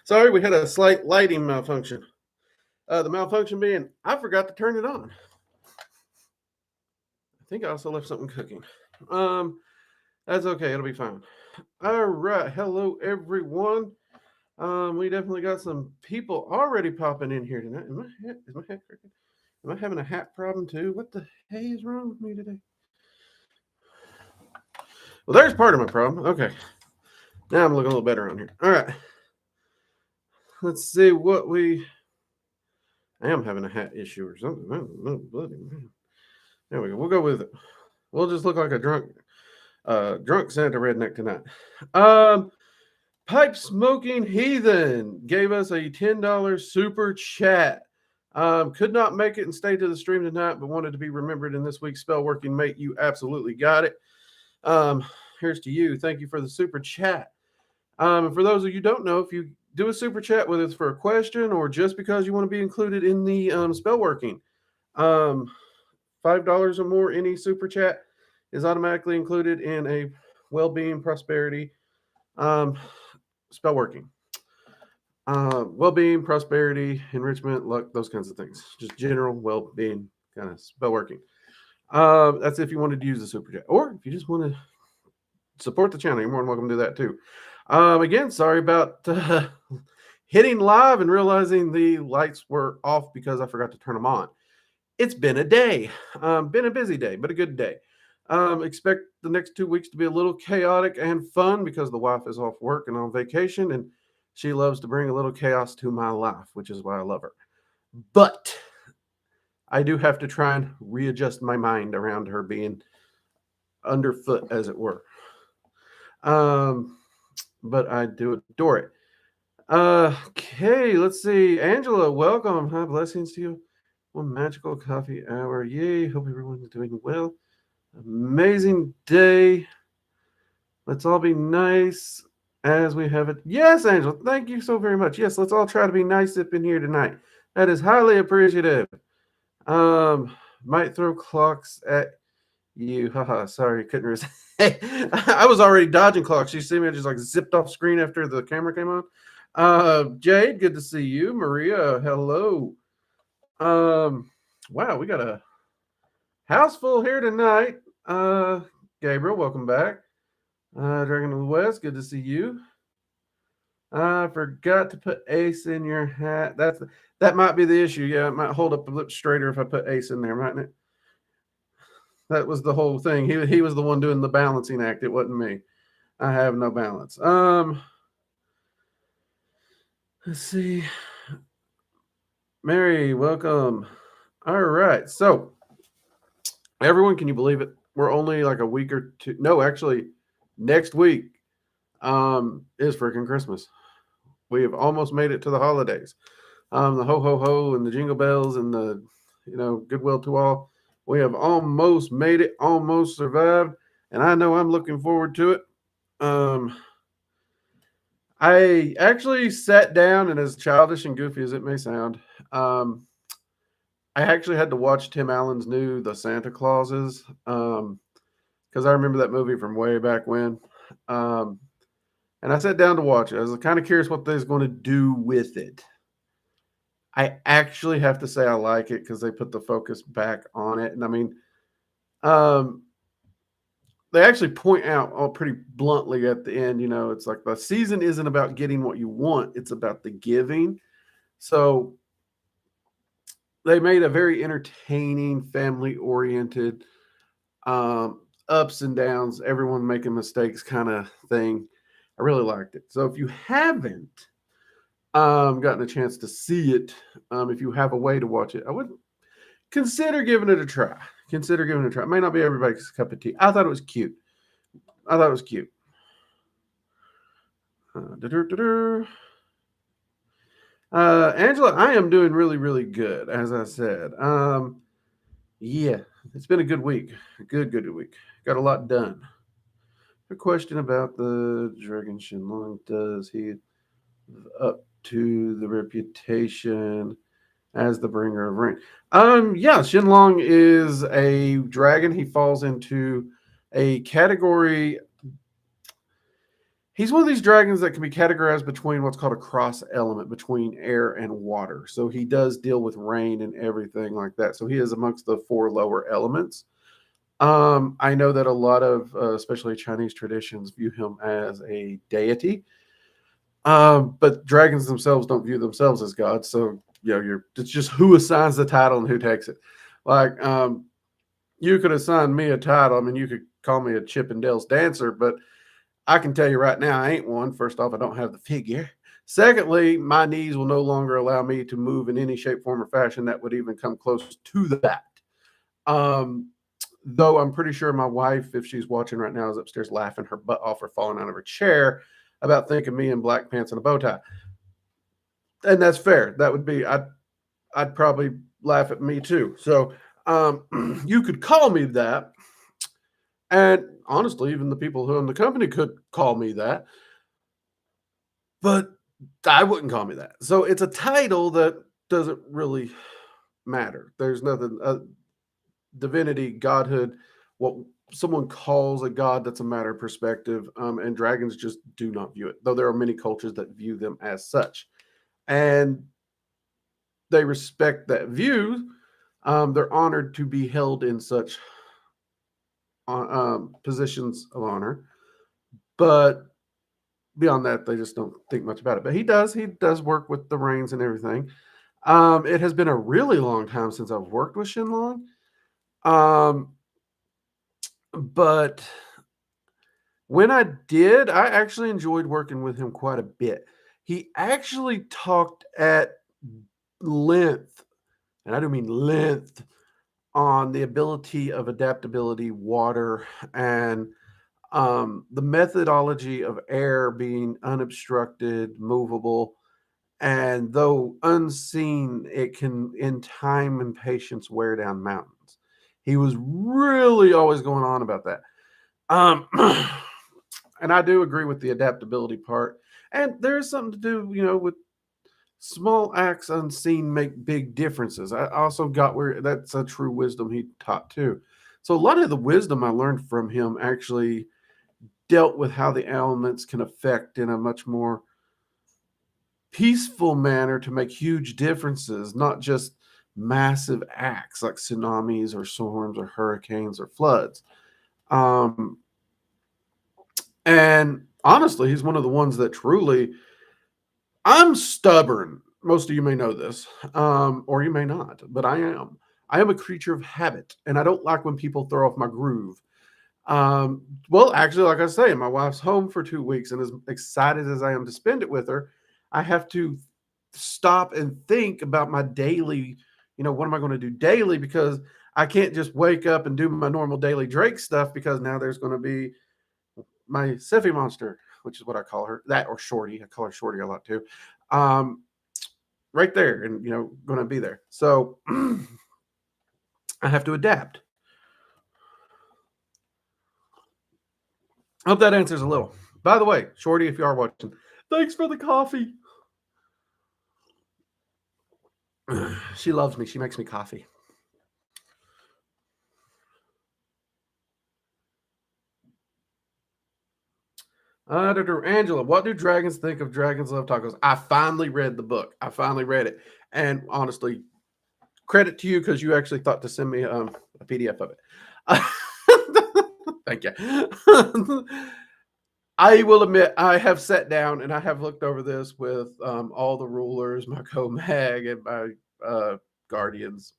Sorry, we had a slight lighting malfunction. The malfunction being, I forgot to turn it on. I think I also left something cooking. That's okay. It'll be fine. All right. Hello, everyone. We definitely got some people already popping in here tonight. Is my hat crooked? Am I having a hat problem too? What the hey is wrong with me today? Well, there's part of my problem. Okay. Now I'm looking a little better on here. All right. Let's see what we... I am having a hat issue or something. I don't know, bloody man. There we go. We'll go with it. We'll just look like a drunk Santa redneck tonight. Pipe Smoking Heathen gave us a $10 super chat. Could not make it and stay to the stream tonight, but wanted to be remembered in this week's spell working. Mate, you absolutely got it. Here's to you. Thank you for the super chat. And for those of you who don't know, if you do a super chat, whether it's for a question or just because you want to be included in the spell working, $5 or more, any super chat is automatically included in a well-being, prosperity, spell working. Well-being, prosperity, enrichment, luck, those kinds of things. Just general well-being kind of spell working. That's if you wanted to use the super chat. Or if you just want to support the channel, you're more than welcome to do that too. Again, sorry about hitting live and realizing the lights were off because I forgot to turn them on. It's been a day. Been a busy day, but a good day. Expect the next 2 weeks to be a little chaotic and fun because the wife is off work and on vacation, and she loves to bring a little chaos to my life, which is why I love her. But I do have to try and readjust my mind around her being underfoot, as it were. But I do adore it. Okay, let's see. Angela, welcome. Hi, blessings to you. One magical coffee hour. Yay. Hope everyone's doing well. Amazing day. Let's all be nice as we have it. Yes, Angela, thank you so very much. Yes, let's all try to be nice up in here tonight. That is highly appreciative. Might throw clocks at you. Haha, sorry, couldn't resist. I was already dodging clocks. You see me, I just like zipped off screen after the camera came on. Jade, good to see you. Maria, hello. Wow, we got a house full here tonight. Gabriel, welcome back. Dragon of the West, good to see you. I forgot to put Ace in your hat. That might be the issue. Yeah, it might hold up a little straighter if I put Ace in there, mightn't it? That was the whole thing. He was the one doing the balancing act. It wasn't me. I have no balance. Let's see. Mary, welcome. All right. So, everyone, can you believe it? We're only like a week or two. No, actually, next week is freaking Christmas. We have almost made it to the holidays. The ho, ho, ho, and the jingle bells and the, goodwill to all. We have almost made it, almost survived, and I know I'm looking forward to it. I actually sat down, and as childish and goofy as it may sound, I actually had to watch Tim Allen's new The Santa Clauses because I remember that movie from way back when. And I sat down to watch it. I was kind of curious what they're going to do with it. I actually have to say I like it because they put the focus back on it. And I mean, they actually point out pretty bluntly at the end, it's like the season isn't about getting what you want. It's about the giving. So they made a very entertaining, family-oriented, ups and downs, everyone making mistakes kind of thing. I really liked it. So if you haven't gotten a chance to see it, if you have a way to watch it, I would consider giving it a try. It may not be everybody's cup of tea. I thought it was cute. Angela, I am doing really, really good, as I said. Yeah, it's been a good week. Good week. Got a lot done. A question about the Dragon Shenlong. Does he live up to the reputation as the bringer of rain? Yeah, Shenlong is a dragon. He falls into a category. He's one of these dragons that can be categorized between what's called a cross element between air and water. So he does deal with rain and everything like that. So he is amongst the 4 lower elements. I know that a lot of, especially Chinese traditions, view him as a deity. But dragons themselves don't view themselves as gods. So, it's just who assigns the title and who takes it. Like, you could assign me a title. I mean, you could call me a Chippendales dancer, but I can tell you right now, I ain't one. First off, I don't have the figure. Secondly, my knees will no longer allow me to move in any shape, form, or fashion that would even come close to that. Though I'm pretty sure my wife, if she's watching right now, is upstairs laughing her butt off or falling out of her chair about thinking me in black pants and a bow tie. And that's fair. That would be, I'd probably laugh at me too. So you could call me that. And honestly, even the people who own the company could call me that. But I wouldn't call me that. So it's a title that doesn't really matter. There's nothing, divinity, godhood, what someone calls a god, that's a matter of perspective. And dragons just do not view it, though there are many cultures that view them as such. And they respect that view. They're honored to be held in such positions of honor. But beyond that, they just don't think much about it. But he does work with the rains and everything. It has been a really long time since I've worked with Shenlong. But when I did, I actually enjoyed working with him quite a bit. He actually talked at length, and I do mean length, on the ability of adaptability, water, and the methodology of air being unobstructed, movable, and though unseen, it can, in time and patience, wear down mountains. He was really always going on about that. And I do agree with the adaptability part. And there's something to do, with small acts unseen make big differences. I also got where that's a true wisdom he taught too. So a lot of the wisdom I learned from him actually dealt with how the elements can affect in a much more peaceful manner to make huge differences, not just massive acts like tsunamis or storms or hurricanes or floods. And honestly, he's one of the ones that truly, I'm stubborn. Most of you may know this, or you may not, but I am. I am a creature of habit, and I don't like when people throw off my groove. Well, actually, like I say, my wife's home for 2 weeks, and as excited as I am to spend it with her, I have to stop and think about my daily, what am I going to do daily? Because I can't just wake up and do my normal daily Drake stuff, because now there's going to be my Seffy monster, which is what I call her, that or Shorty. I call her Shorty a lot too. Right there, and going to be there. So I have to adapt. I hope that answers a little. By the way, Shorty, if you are watching, thanks for the coffee. She loves me. She makes me coffee. Angela, what do dragons think of Dragons Love Tacos? I finally read the book. I finally read it. And honestly, credit to you, because you actually thought to send me a PDF of it. Thank you. I will admit, I have sat down and I have looked over this with all the rulers, my co-mag, and my guardians.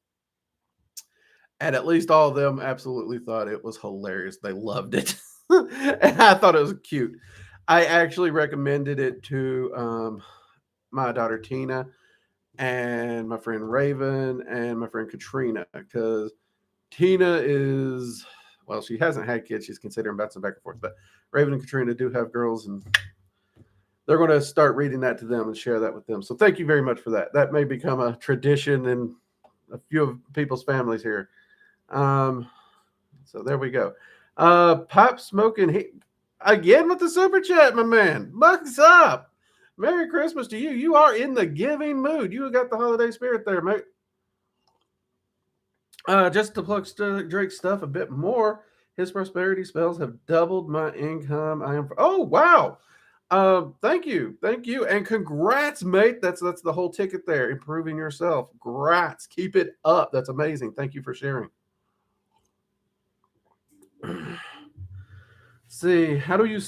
And at least all of them absolutely thought it was hilarious. They loved it. And I thought it was cute. I actually recommended it to my daughter Tina and my friend Raven and my friend Katrina, because Tina is, well, she hasn't had kids. She's considering bouncing back and forth. But Raven and Katrina do have girls, and they're going to start reading that to them and share that with them. So thank you very much for that. That may become a tradition in a few of people's families here. So there we go. Pop Smoking again with the super chat, my man. Bucks up. Merry Christmas to you. You are in the giving mood. You got the holiday spirit there, mate. Just to plug Drake's stuff a bit more, his prosperity spells have doubled my income. Oh wow! Thank you, and congrats, mate. That's the whole ticket there. Improving yourself. Congrats. Keep it up. That's amazing. Thank you for sharing. See, how do you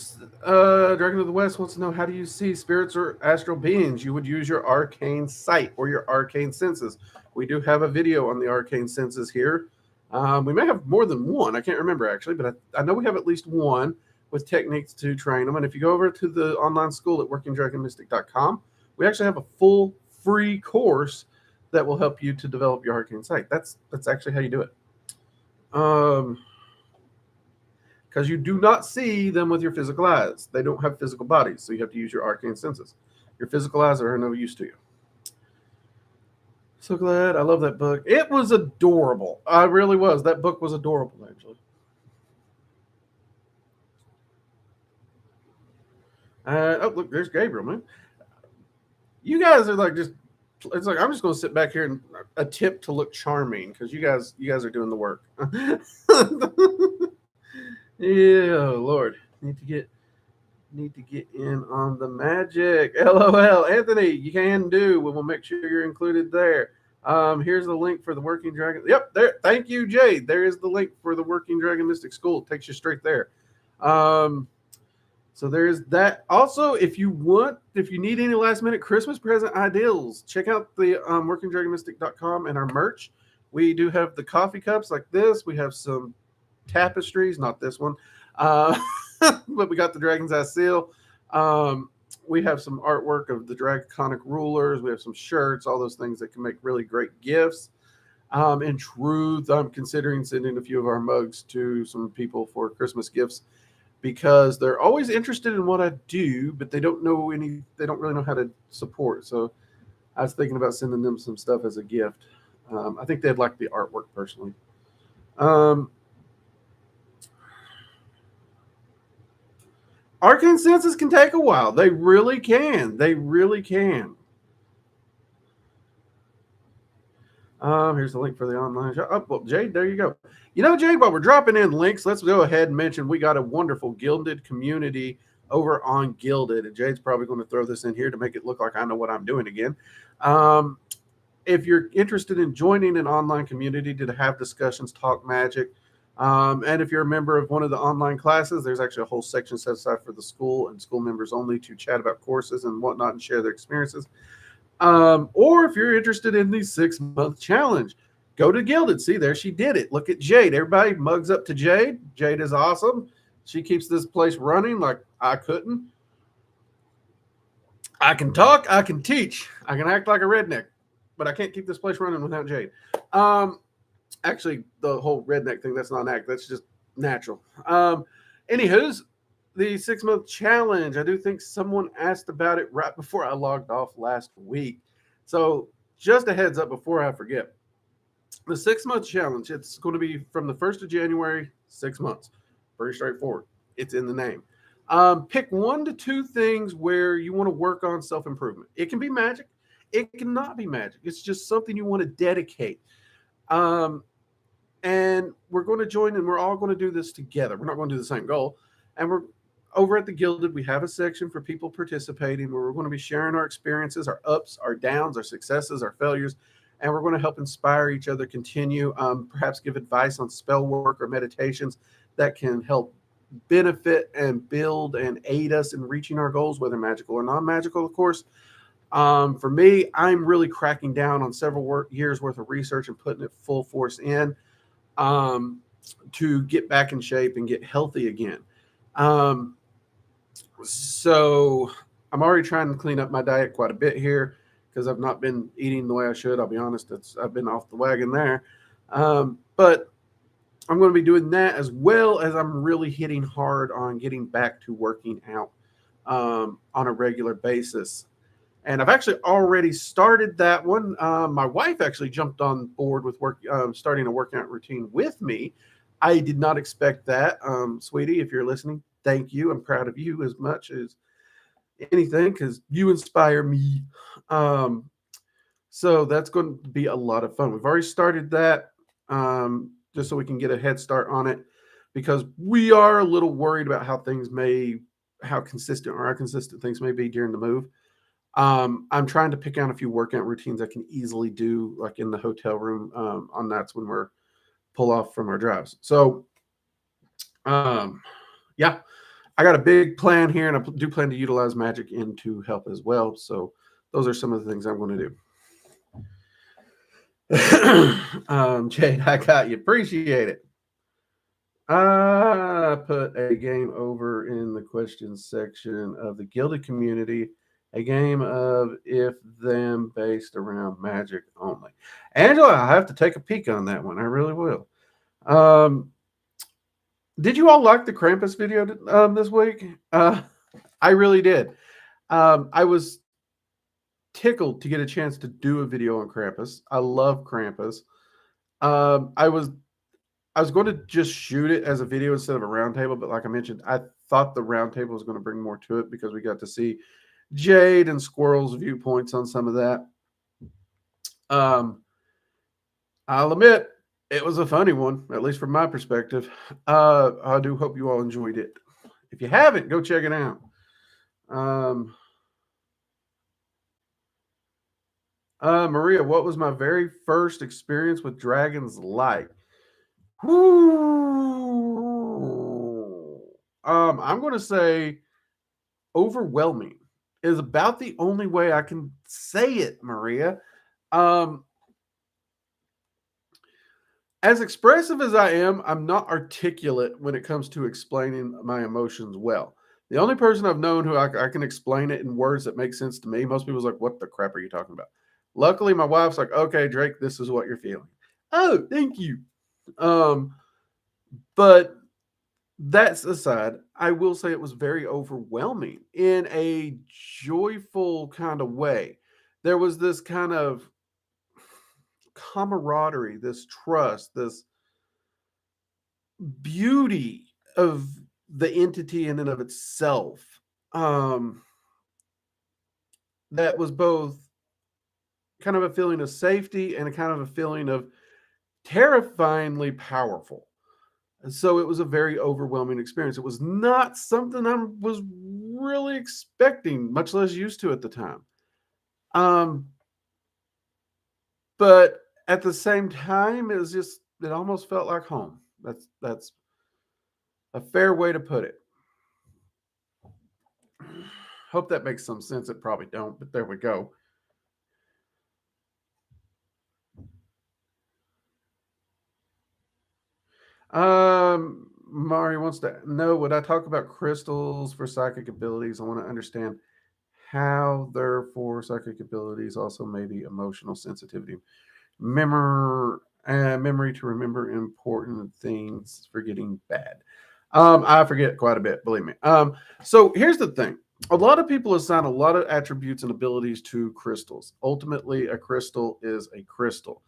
Dragon of the West wants to know, how do you see spirits or astral beings? You would use your arcane sight or your arcane senses. We do have a video on the arcane senses here. We may have more than one. I can't remember actually, but I know we have at least one with techniques to train them. And if you go over to the online school at workingdragonmystic.com, we actually have a full free course that will help you to develop your arcane sight. That's actually how you do it. Because you do not see them with your physical eyes. They don't have physical bodies, so you have to use your arcane senses. Your physical eyes are no use to you. So glad. I love that book. It was adorable. I really was. That book was adorable, actually. Oh, look, there's Gabriel, man. You guys are like just, it's like I'm just going to sit back here and attempt to look charming because you guys are doing the work. Yeah, oh Lord, need to get in on the magic. LOL, Anthony, you can do. We'll make sure you're included there. Here's the link for the Working Dragon. Yep, there. Thank you, Jade. There is the link for the Working Dragon Mystic School. It takes you straight there. So there's that. Also, if you need any last minute Christmas present ideals, check out the workingdragonmystic.com and our merch. We do have the coffee cups like this. We have some tapestries, not this one, but we got the Dragon's Eye seal. We have some artwork of the draconic rulers. We have some shirts, all those things that can make really great gifts. In truth, I'm considering sending a few of our mugs to some people for Christmas gifts because they're always interested in what I do, but they don't really know how to support. So I was thinking about sending them some stuff as a gift. I think they'd like the artwork personally. Arcane senses can take a while. They really can. Here's the link for the online shop. Oh, well, Jade, there you go. You know, Jade, while we're dropping in links, let's go ahead and mention we got a wonderful Gilded community over on Gilded. And Jade's probably going to throw this in here to make it look like I know what I'm doing again. If you're interested in joining an online community to have discussions, talk magic, and if you're a member of one of the online classes, there's actually a whole section set aside for the school and school members only to chat about courses and whatnot and share their experiences. Or if you're interested in the 6-month challenge, go to Gilded. See, there she did it. Look at Jade. Everybody mugs up to Jade. Jade is awesome. She keeps this place running like I couldn't. I can talk. I can teach. I can act like a redneck, but I can't keep this place running without Jade. Actually, the whole redneck thing, that's not an act. That's just natural. Anywho's, the 6-month challenge. I do think someone asked about it right before I logged off last week. So just a heads up before I forget. The 6-month challenge, it's going to be from the 1st of January, 6 months. Very straightforward. It's in the name. Pick 1 to 2 things where you want to work on self-improvement. It can be magic. It cannot be magic. It's just something you want to dedicate. And we're going to join and we're all going to do this together. We're not going to do the same goal. And we're over at the Gilded. We have a section for people participating where we're going to be sharing our experiences, our ups, our downs, our successes, our failures. And we're going to help inspire each other, continue, perhaps give advice on spell work or meditations that can help benefit and build and aid us in reaching our goals, whether magical or non-magical, of course. For me, I'm really cracking down on several years worth of research and putting it full force in to get back in shape and get healthy again. So I'm already trying to clean up my diet quite a bit here because I've not been eating the way I should. I'll be honest. I've been off the wagon there. But I'm going to be doing that as well as I'm really hitting hard on getting back to working out on a regular basis. And I've actually already started that one. My wife actually jumped on board with starting a workout routine with me. I did not expect that. Sweetie, if you're listening, thank you. I'm proud of you as much as anything because you inspire me. So that's going to be a lot of fun. We've already started that just so we can get a head start on it because we are a little worried about how things may how consistent or inconsistent things may be during the move. I'm trying to pick out a few workout routines I can easily do, like in the hotel room, on nights when we're pull off from our drives. So, yeah, I got a big plan here, and I do plan to utilize Magick in to help as well. So, those are some of the things I'm going to do. Jade, I got you. Appreciate it. I put a game over in the questions section of the Gilded Community, a game of if them based around magic only. Angela, I have to take a peek on that one. I really will. Did you all like the Krampus video this week? I really did. I was tickled to get a chance to do a video on Krampus. I love Krampus. I was going to just shoot it as a video instead of a roundtable, but like I mentioned, I thought the roundtable was going to bring more to it because we got to see Jade and Squirrel's viewpoints on some of that. I'll admit, it was a funny one, at least from my perspective. I do hope you all enjoyed it. If you haven't, go check it out. Maria, what was my very first experience with Dragons like? I'm going to say overwhelming is about the only way I can say it, Maria. As expressive as I am, I'm not articulate when it comes to explaining my emotions well. The only person I've known who I can explain it in words that make sense to me, most people's like, what the crap are you talking about? Luckily, my wife's like, okay, Drake, this is what you're feeling. Oh, thank you. But that's aside, I will say it was very overwhelming in a joyful kind of way. There was this kind of camaraderie, this trust, this beauty of the entity in and of itself, that was both kind of a feeling of safety and a kind of a feeling of terrifyingly powerful. And so it was a very overwhelming experience. It was not something I was really expecting, much less used to at the time. But at the same time, it almost felt like home. That's a fair way to put it. Hope that makes some sense. It probably don't, but there we go. Mari wants to know, would I talk about crystals for psychic abilities? I want to understand how they're for psychic abilities, also maybe emotional sensitivity, memory to remember important things, forgetting bad. I forget quite a bit, believe me. So here's the thing. A lot of people assign a lot of attributes and abilities to crystals. Ultimately, a crystal is a crystal.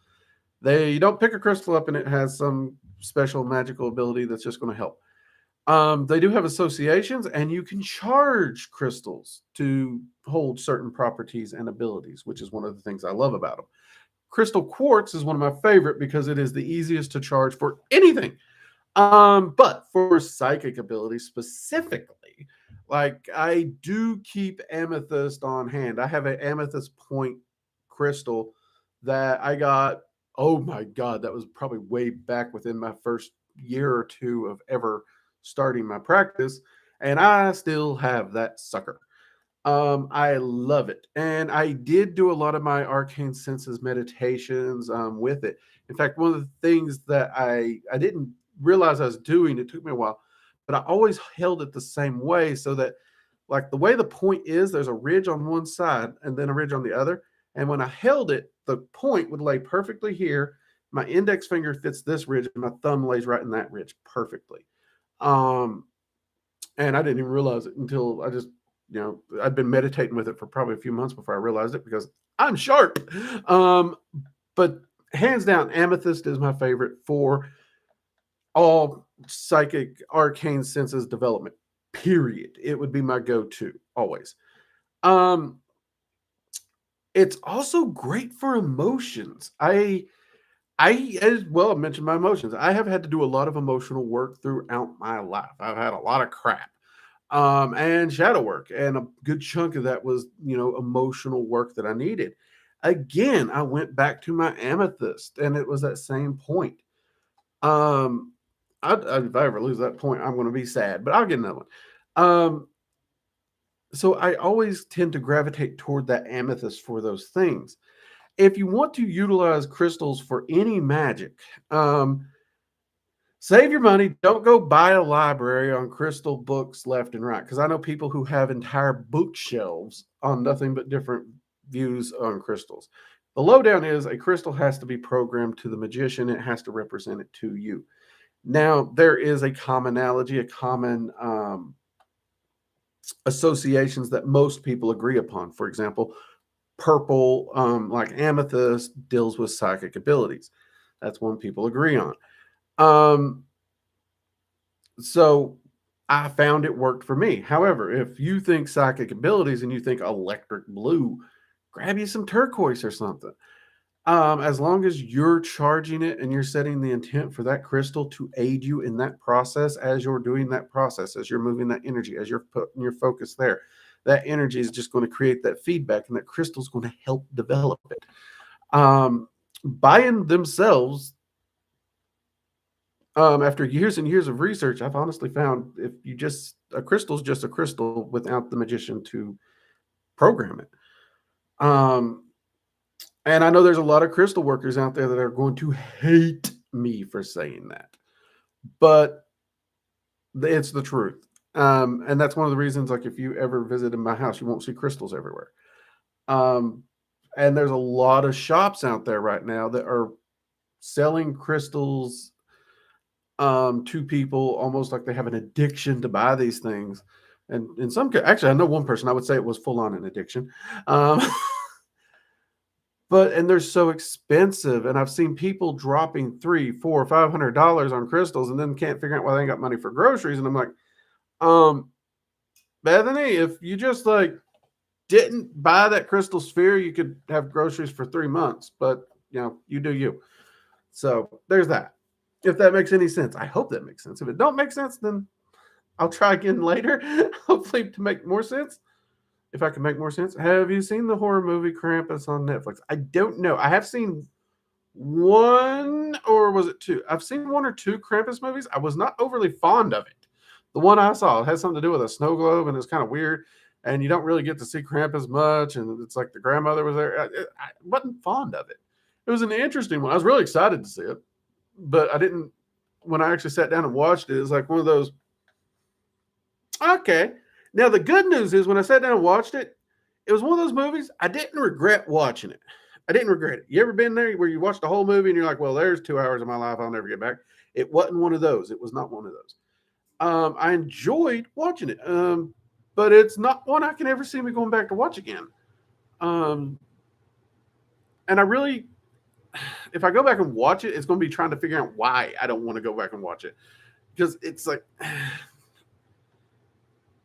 You don't pick a crystal up and it has some special magical ability that's just going to help. They do have associations, and you can charge crystals to hold certain properties and abilities, which is one of the things I love about them. Crystal quartz is one of my favorite because it is the easiest to charge for anything. But for psychic abilities specifically, like I do keep amethyst on hand. I have an amethyst point crystal that I got. Oh my God, that was probably way back within my first year or two of ever starting my practice. And I still have that sucker. I love it. And I did do a lot of my arcane senses meditations with it. In fact, one of the things that I didn't realize I was doing, it took me a while, but I always held it the same way so that, like, the way the point is, there's a ridge on one side and then a ridge on the other. And when I held it, the point would lay perfectly here. My index finger fits this ridge, and my thumb lays right in that ridge perfectly. And I didn't even realize it until I'd been meditating with it for probably a few months before I realized it because I'm sharp. But hands down, amethyst is my favorite for all psychic arcane senses development, period. It would be my go-to always. It's also great for emotions. I as well mentioned my emotions. I have had to do a lot of emotional work throughout my life. I've had a lot of crap. and shadow work. And a good chunk of that was, emotional work that I needed. Again, I went back to my amethyst, and it was that same point. If I ever lose that point, I'm going to be sad, but I'll get another one. So I always tend to gravitate toward that amethyst for those things. If you want to utilize crystals for any magic, save your money. Don't go buy a library on crystal books left and right, because I know people who have entire bookshelves on nothing but different views on crystals. The lowdown is a crystal has to be programmed to the magician. It has to represent it to you. Now, there is a commonality, a common associations that most people agree upon. For example, purple, like amethyst, deals with psychic abilities. That's one people agree on. So I found it worked for me. However, if you think psychic abilities and you think electric blue, grab you some turquoise or something. As long as you're charging it and you're setting the intent for that crystal to aid you in that process, as you're doing that process, as you're moving that energy, as you're putting your focus there, that energy is just going to create that feedback, and that crystal is going to help develop it. Buying themselves, after years and years of research, I've honestly found a crystal is just a crystal without the magician to program it. And I know there's a lot of crystal workers out there that are going to hate me for saying that, but it's the truth. And that's one of the reasons, like, if you ever visit in my house, you won't see crystals everywhere. And there's a lot of shops out there right now that are selling crystals to people almost like they have an addiction to buy these things. And in some cases, actually, I know one person, I would say it was full on an addiction. And they're so expensive, and I've seen people dropping $300, $400, $500 on crystals, and then can't figure out why they ain't got money for groceries. And I'm like, Bethany, if you just didn't buy that crystal sphere, you could have groceries for 3 months. But you do you. So there's that. If that makes any sense, I hope that makes sense. If it don't make sense, then I'll try again later, hopefully to make more sense. If I can make more sense. Have you seen the horror movie Krampus on Netflix? I don't know. I have seen one, or was it two? I've seen one or two Krampus movies. I was not overly fond of it. The one I saw, it had something to do with a snow globe, and it's kind of weird, and you don't really get to see Krampus much, and it's like the grandmother was there. I wasn't fond of it. It was an interesting one. I was really excited to see it, but I didn't, when I actually sat down and watched it, it was like one of those, okay. Now, the good news is when I sat down and watched it, it was one of those movies I didn't regret watching it. I didn't regret it. You ever been there where you watch the whole movie and you're like, well, there's 2 hours of my life I'll never get back? It wasn't one of those. It was not one of those. I enjoyed watching it, but it's not one I can ever see me going back to watch again. And I really, if I go back and watch it, it's going to be trying to figure out why I don't want to go back and watch it. Because it's like,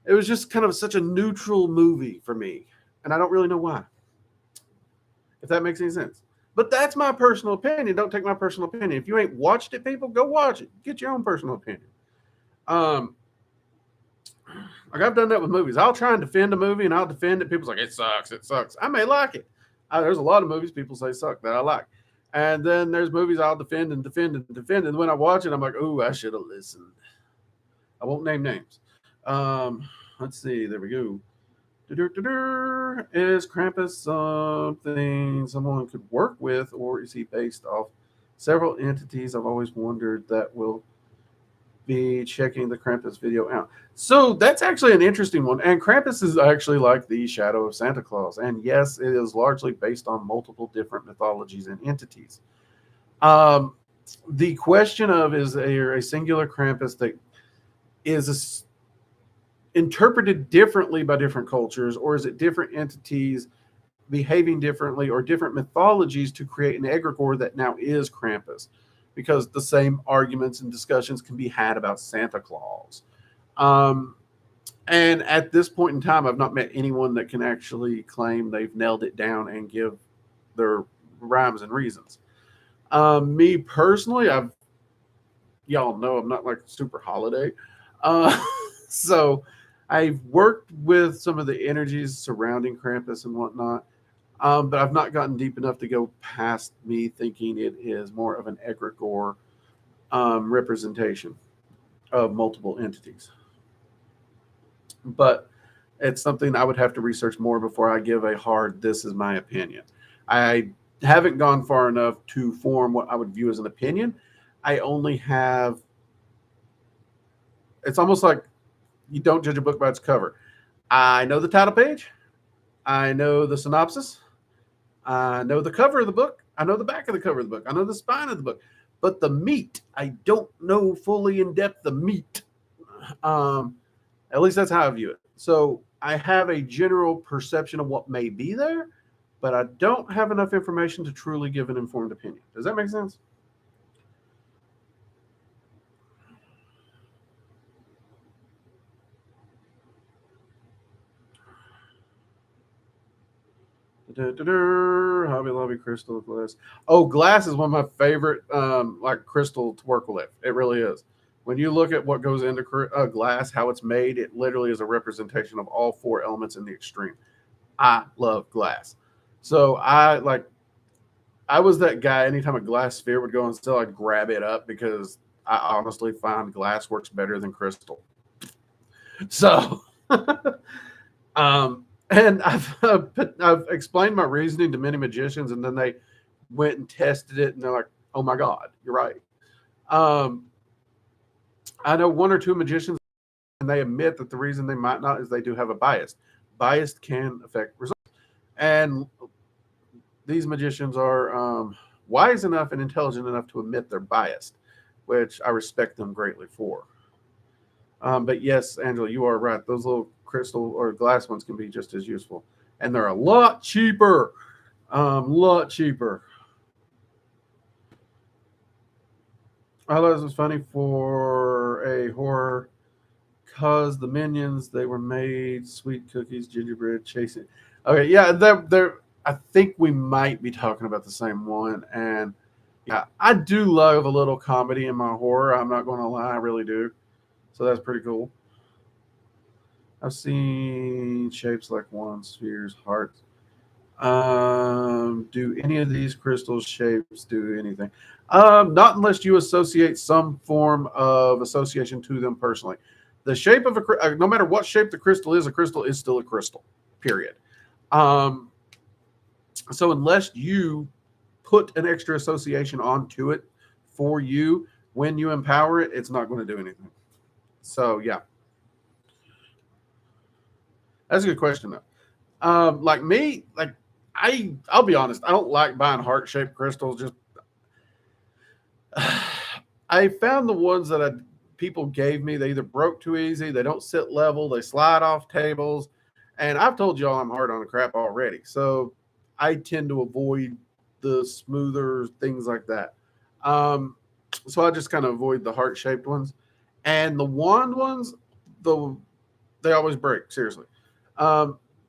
it was just kind of such a neutral movie for me. And I don't really know why. If that makes any sense. But that's my personal opinion. Don't take my personal opinion. If you ain't watched it, people, go watch it. Get your own personal opinion. Like, I've done that with movies. I'll try and defend a movie, and I'll defend it. People's like, it sucks. It sucks. I may like it. There's a lot of movies people say suck that I like. And then there's movies I'll defend and defend and defend. And when I watch it, I'm like, ooh, I should have listened. I won't name names. Let's see. There we go. Is Krampus something someone could work with, or is he based off several entities? I've always wondered that will be checking the Krampus video out. So that's actually an interesting one. And Krampus is actually like the shadow of Santa Claus. And yes, it is largely based on multiple different mythologies and entities. The question of, is there a singular Krampus that is interpreted differently by different cultures, or is it different entities behaving differently, or different mythologies to create an egregore that now is Krampus? Because the same arguments and discussions can be had about Santa Claus. And at this point in time, I've not met anyone that can actually claim they've nailed it down and give their rhymes and reasons. Me personally, y'all know I'm not like super holiday. So I've worked with some of the energies surrounding Krampus and whatnot, but I've not gotten deep enough to go past me thinking it is more of an egregore representation of multiple entities. But it's something I would have to research more before I give a hard, this is my opinion. I haven't gone far enough to form what I would view as an opinion. I only have, it's almost like you don't judge a book by its cover. I know the title page. I know the synopsis. I know the cover of the book. I know the back of the cover of the book. I know the spine of the book. But the meat, I don't know fully in depth the meat. At least that's how I view it. So I have a general perception of what may be there, but I don't have enough information to truly give an informed opinion. Does that make sense? Hobby Lobby crystal glass. Oh, glass is one of my favorite like crystal to work with. It really is. When you look at what goes into glass, how it's made, it literally is a representation of all four elements in the extreme. I love glass. So I was that guy. Anytime a glass sphere would go on sale, I'd grab it up because I honestly find glass works better than crystal. So, and I've explained my reasoning to many magicians, and then they went and tested it, and they're like, "Oh my God, you're right." I know one or two magicians, and they admit that the reason they might not is they do have a bias. Bias can affect results, and these magicians are wise enough and intelligent enough to admit they're biased, which I respect them greatly for. But yes, Angela, you are right. Those little crystal or glass ones can be just as useful, and they're a lot cheaper. Lot cheaper. I thought this was funny for a horror because the minions they were made sweet cookies, gingerbread, chasing. Okay, yeah, they're. I think we might be talking about the same one, and yeah, I do love a little comedy in my horror. I'm not going to lie, I really do. So that's pretty cool. I've seen shapes like wands, spheres, hearts. Do any of these crystal shapes do anything? Not unless you associate some form of association to them personally. The shape of no matter what shape the crystal is, a crystal is still a crystal. Period. So unless you put an extra association onto it for you when you empower it, it's not going to do anything. So yeah, that's a good question though. Like me, like I'll be honest, I don't like buying heart-shaped crystals. Just I found the ones that people gave me, they either broke too easy, they don't sit level, they slide off tables, and I've told y'all I'm hard on the crap already. So I tend to avoid the smoother things like that. So I just kind of avoid the heart-shaped ones, and the wand ones, they always break. Seriously.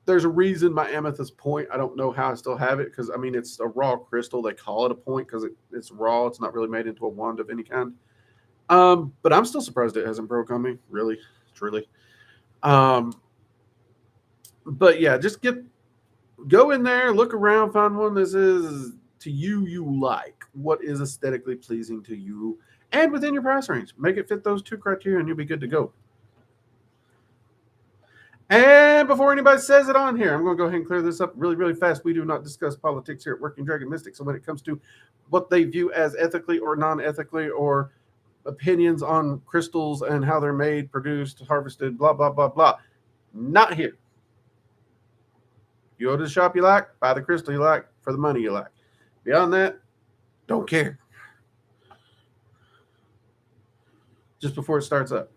There's a reason my amethyst point, I don't know how I still have it because I mean it's a raw crystal. They call it a point because it's raw. It's not really made into a wand of any kind. But I'm still surprised it hasn't broke on me. Really, truly. But yeah, just go in there, look around, find one that is to you like. What is aesthetically pleasing to you, and within your price range. Make it fit those two criteria, and you'll be good to go. And before anybody says it on here, I'm going to go ahead and clear this up really, really fast. We do not discuss politics here at Working Dragon Mystic. So when it comes to what they view as ethically or non-ethically or opinions on crystals and how they're made, produced, harvested, blah, blah, blah, blah, not here. You go to the shop you like, buy the crystal you like for the money you like. Beyond that, don't care. Just before it starts up.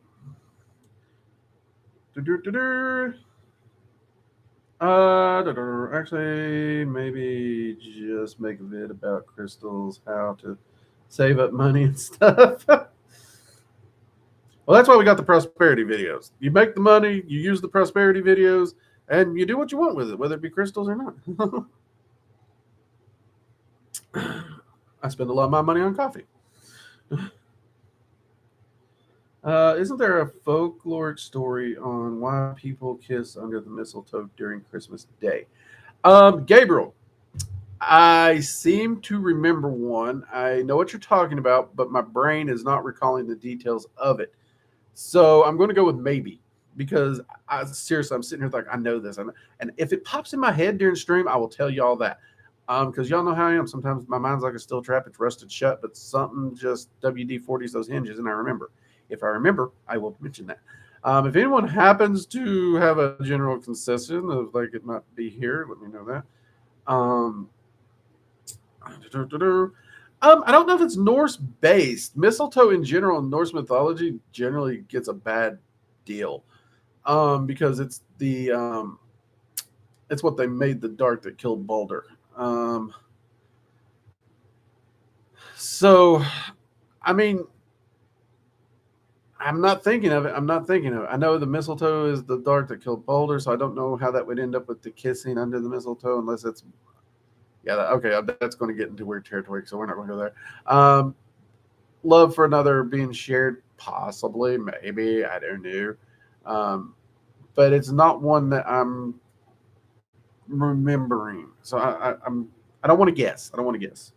Actually, maybe just make a vid about crystals, how to save up money and stuff. Well, that's why we got the prosperity videos. You make the money, you use the prosperity videos, and you do what you want with it, whether it be crystals or not. I spend a lot of my money on coffee. Isn't there a folklore story on why people kiss under the mistletoe during Christmas Day? Gabriel, I seem to remember one. I know what you're talking about, but my brain is not recalling the details of it. So I'm going to go with maybe because I seriously, I'm sitting here like I know this, and if it pops in my head during stream, I will tell you all that. Because y'all know how I am. Sometimes my mind's like a steel trap; it's rusted shut, but something just WD-40s those hinges, and I remember. If I remember, I will mention that. If anyone happens to have a general concession of like it might be here, let me know that. Um, I don't know if it's Norse based. Mistletoe in general in Norse mythology generally gets a bad deal. Because it's what they made the dart that killed Balder. So I mean, I'm not thinking of it. I'm not thinking of it. I know the mistletoe is the dart that killed Balder, so I don't know how that would end up with the kissing under the mistletoe unless it's yeah. Okay, that's going to get into weird territory, so we're not going to go there. Love for another being shared, possibly, maybe I don't know, but it's not one that I'm remembering. So I don't want to guess. I don't want to guess.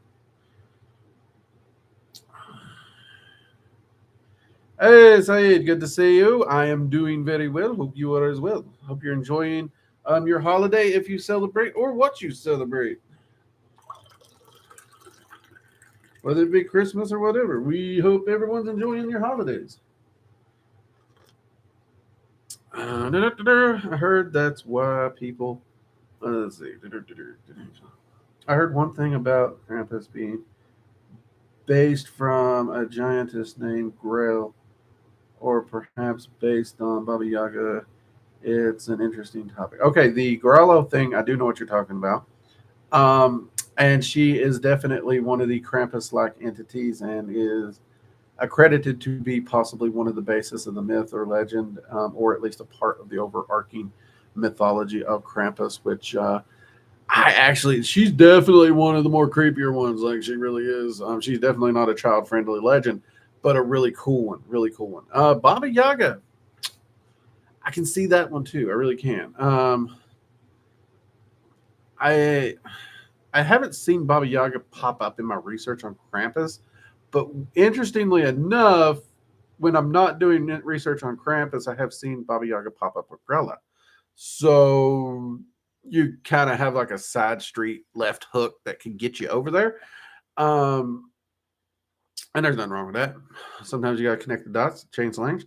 Hey, Saeed, good to see you. I am doing very well. Hope you are as well. Hope you're enjoying your holiday if you celebrate or what you celebrate, whether it be Christmas or whatever. We hope everyone's enjoying your holidays. I heard that's why people. Let's see. I heard one thing about Krampus being based from a giantess named Grail, or perhaps based on Baba Yaga. It's an interesting topic. Okay, the Growlo thing, I do know what you're talking about. And she is definitely one of the Krampus like entities and is accredited to be possibly one of the basis of the myth or legend, or at least a part of the overarching mythology of Krampus, which she's definitely one of the more creepier ones. Like she really is. She's definitely not a child friendly legend, but a really cool one. Really cool one. Baba Yaga. I can see that one too. I really can. I I haven't seen Baba Yaga pop up in my research on Krampus, but interestingly enough, when I'm not doing research on Krampus, I have seen Baba Yaga pop up with Grella. So you kind of have like a side street left hook that can get you over there. Um, and there's nothing wrong with that. Sometimes you got to connect the dots, chain links,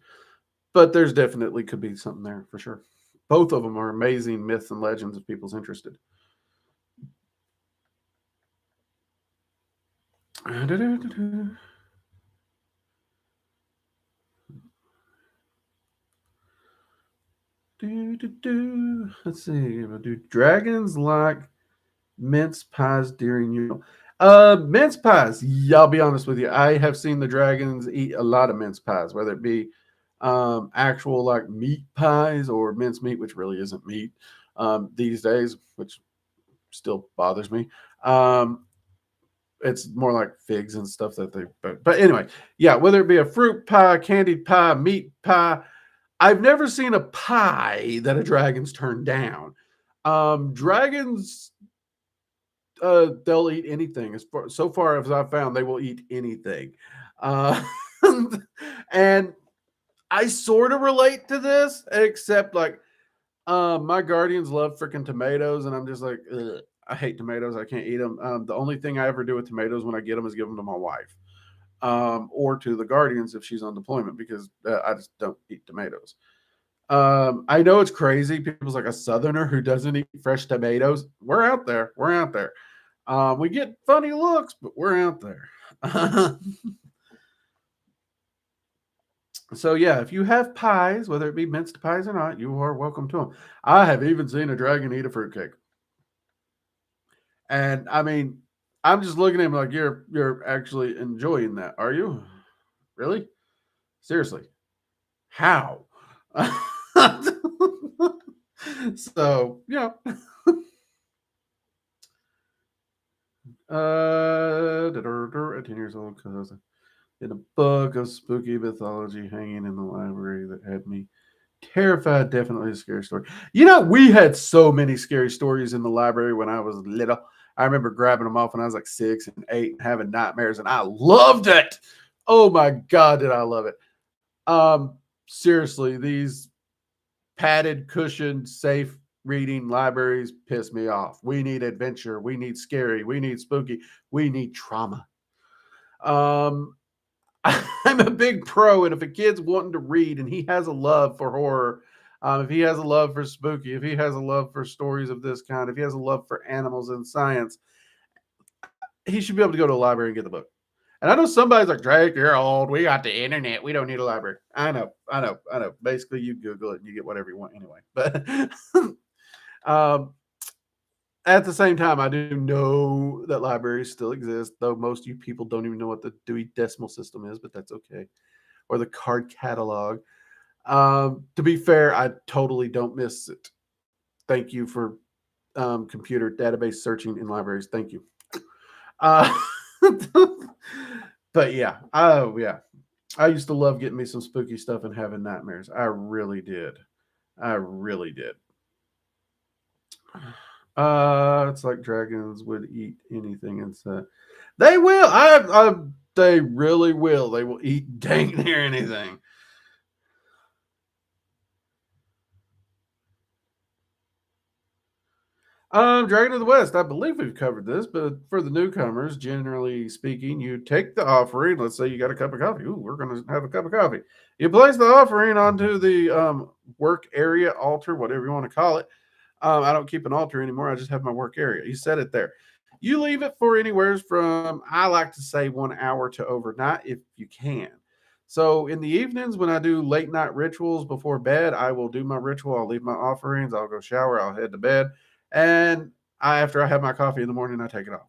but there's definitely could be something there for sure. Both of them are amazing myths and legends if people's interested. Let's see. Do dragons like mince pies during your meal? Mince pies. Yeah, I'll be honest with you. I have seen the dragons eat a lot of mince pies, whether it be actual like meat pies or mince meat, which really isn't meat these days, which still bothers me. Um, it's more like figs and stuff that they. But anyway, yeah, whether it be a fruit pie, candied pie, meat pie. I've never seen a pie that a dragon's turned down. Dragons they'll eat anything. So far as I've found, they will eat anything. Uh, and I sort of relate to this, except like my guardians love freaking tomatoes, and I'm just like, ugh, I hate tomatoes. I can't eat them. The only thing I ever do with tomatoes when I get them is give them to my wife, or to the guardians if she's on deployment, because I just don't eat tomatoes. I know it's crazy. People's like a southerner who doesn't eat fresh tomatoes. We're out there. We're out there. We get funny looks, but we're out there. So yeah, if you have pies, whether it be minced pies or not, you are welcome to them. I have even seen a dragon eat a fruitcake, and I mean, I'm just looking at him like you're actually enjoying that, are you? Really? Seriously? How? So yeah. 10 years old cousin. in a book of spooky mythology hanging in the library that had me terrified. Definitely a scary story. You know, we had so many scary stories in the library when I was little. I remember grabbing them off when I was like 6 and 8 and having nightmares, and I loved it. Oh my God, did I love it. Seriously, these padded, cushioned, safe reading libraries piss me off. We need adventure. We need scary. We need spooky. We need trauma. Um, I'm a big pro, and if a kid's wanting to read and he has a love for horror, if he has a love for spooky, if he has a love for stories of this kind, if he has a love for animals and science, he should be able to go to a library and get the book. And I know somebody's like, Drake, you're old. We got the internet. We don't need a library. I know. Basically, you Google it and you get whatever you want anyway. But um, at the same time, I do know that libraries still exist, though most of you people don't even know what the Dewey Decimal System is, but that's okay. Or the card catalog. To be fair, I totally don't miss it. Thank you for computer database searching in libraries. Thank you. But yeah, oh yeah, I used to love getting me some spooky stuff and having nightmares. I really did. I really did. It's like dragons would eat anything inside. They will. They really will. They will eat dang near anything. Dragon of the West. I believe we've covered this, but for the newcomers, generally speaking, you take the offering. Let's say you got a cup of coffee. Ooh, we're going to have a cup of coffee. You place the offering onto the work area, altar, whatever you want to call it. I don't keep an altar anymore. I just have my work area. You set it there. You leave it for anywhere from, I like to say, 1 hour to overnight if you can. So in the evenings, when I do late night rituals before bed, I will do my ritual. I'll leave my offerings. I'll go shower. I'll head to bed. And after I have my coffee in the morning, I take it off.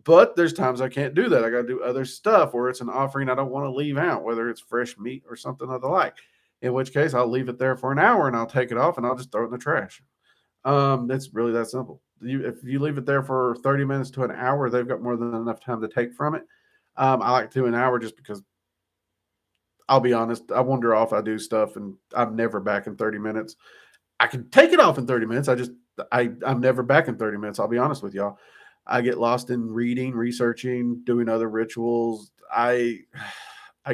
But there's times I can't do that. I got to do other stuff, or it's an offering I don't want to leave out, whether it's fresh meat or something of the like. In which case, I'll leave it there for an hour and I'll take it off and I'll just throw it in the trash. It's really that simple. If you leave it there for 30 minutes to an hour, they've got more than enough time to take from it. I like to do an hour just because, I'll be honest, I wander off, I do stuff, and I'm never back in 30 minutes. I can take it off in 30 minutes. I'm never back in 30 minutes. I'll be honest with y'all. I get lost in reading, researching, doing other rituals. I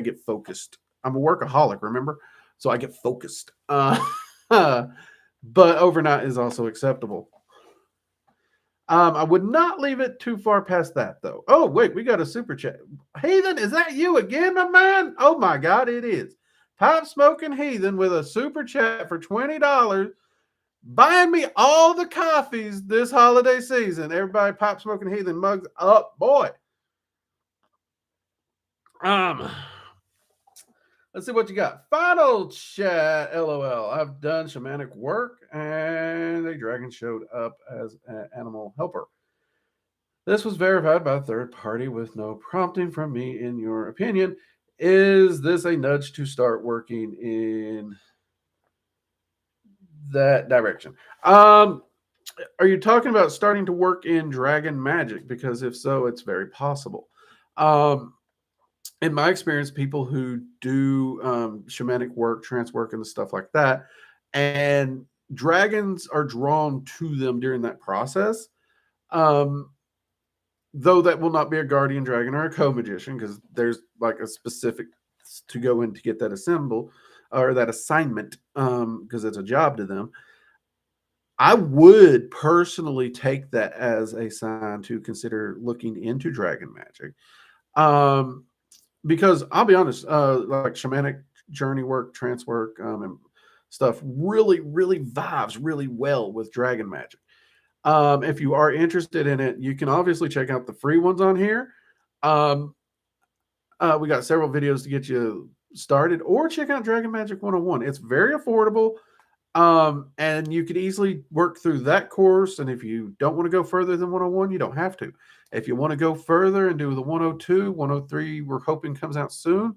get focused. I'm a workaholic, remember? So I get focused. But overnight is also acceptable. I would not leave it too far past that, though. Oh, wait, we got a super chat. Heathen, is that you again, my man? Oh, my God, it is. Pipe Smoking Heathen with a super chat for $20. Buying me all the coffees this holiday season. Everybody, Pipe Smoking Heathen mugs up, boy. Let's see what you got. Final chat, LOL. I've done shamanic work, and a dragon showed up as an animal helper. This was verified by a third party with no prompting from me. In your opinion, is this a nudge to start working in that direction? Are you talking about starting to work in dragon magic? Because if so, it's very possible. In my experience, people who do shamanic work, trance work, and stuff like that, and dragons are drawn to them during that process. Though that will not be a guardian dragon or a co-magician, because there's like a specific to go in to get that assemble or that assignment, because it's a job to them. I would personally take that as a sign to consider looking into dragon magic. Because I'll be honest, like shamanic journey work, trance work, and stuff really, really vibes really well with dragon magic. If you are interested in it, you can obviously check out the free ones on here. We got several videos to get you started, or check out Dragon Magic 101. It's very affordable. And you could easily work through that course. And if you don't want to go further than 101, you don't have to. If you want to go further and do the 102, 103, we're hoping comes out soon.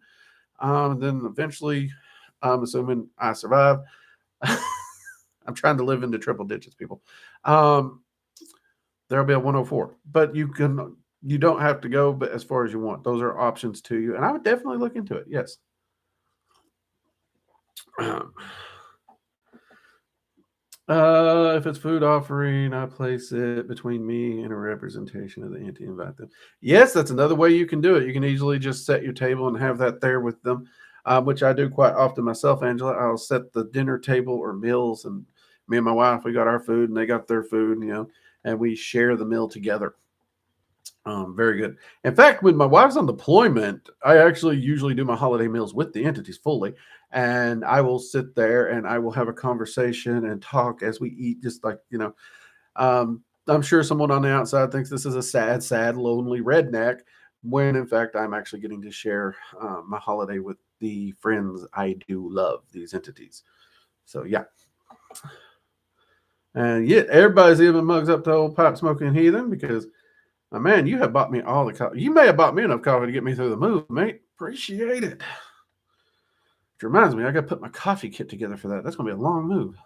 Then eventually, I'm assuming I survive. I'm trying to live into triple digits, people. There'll be a 104, but you can you don't have to go, but as far as you want, those are options to you. And I would definitely look into it. Yes. If it's food offering, I place it between me and a representation of the entity. Invite them. Yes, that's another way you can do it. You can easily just set your table and have that there with them, which I do quite often myself, Angela. I'll set the dinner table or meals, and me and my wife, we got our food and they got their food, and we share the meal together. Very good. In fact, when my wife's on deployment, I actually usually do my holiday meals with the entities fully. And I will sit there and I will have a conversation and talk as we eat, just like, I'm sure someone on the outside thinks this is a sad, sad, lonely redneck, when in fact I'm actually getting to share my holiday with the friends I do love, these entities. So, yeah. And yet everybody's even mugs up to old pipe smoking heathen because, man, you have bought me all the coffee. You may have bought me enough coffee to get me through the move, mate. Appreciate it. Which reminds me, I got to put my coffee kit together for that. That's going to be a long move.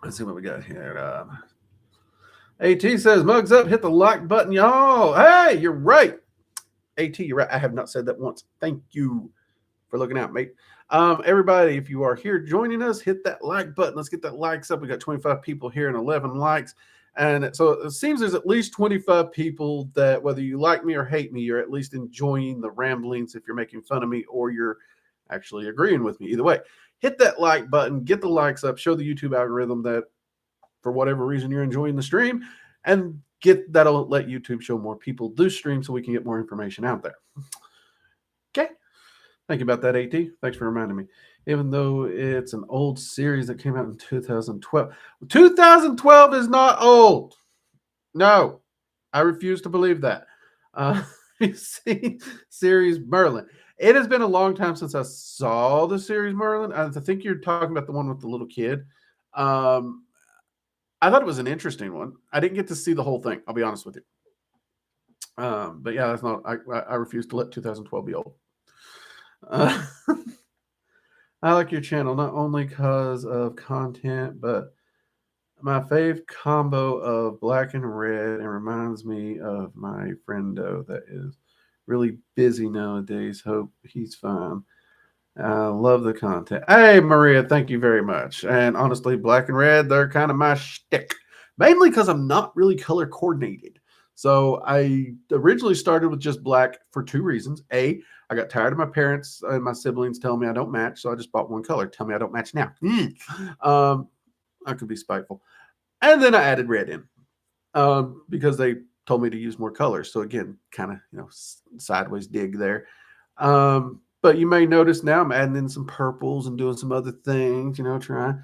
Let's see what we got here. AT says, mugs up, hit the like button, y'all. Hey, you're right. AT, you're right. I have not said that once. Thank you for looking out, mate. Everybody, if you are here joining us, hit that like button. Let's get that likes up. We got 25 people here and 11 likes. And so it seems there's at least 25 people that, whether you like me or hate me, you're at least enjoying the ramblings if you're making fun of me or you're actually agreeing with me. Either way, hit that like button, get the likes up, show the YouTube algorithm that for whatever reason you're enjoying the stream, and that'll let YouTube show more people do stream so we can get more information out there. Okay. Thank you about that, AT. Thanks for reminding me. Even though it's an old series that came out in 2012. 2012 is not old. No, I refuse to believe that. You see, series Merlin. It has been a long time since I saw the series Merlin. I think you're talking about the one with the little kid. I thought it was an interesting one. I didn't get to see the whole thing. I'll be honest with you. But yeah, that's not. I refuse to let 2012 be old. I like your channel not only because of content, but my fave combo of black and red, and reminds me of my friendo that is really busy nowadays. Hope he's fine. Love the content. Hey, Maria, thank you very much. And honestly, black and red, they're kind of my shtick, mainly because I'm not really color coordinated. So I originally started with just black for two reasons. A, I got tired of my parents and my siblings telling me I don't match, so I just bought one color. Tell me I don't match now. I could be spiteful. And then I added red in because they told me to use more colors. So again, kind of, sideways dig there. But you may notice now I'm adding in some purples and doing some other things, trying.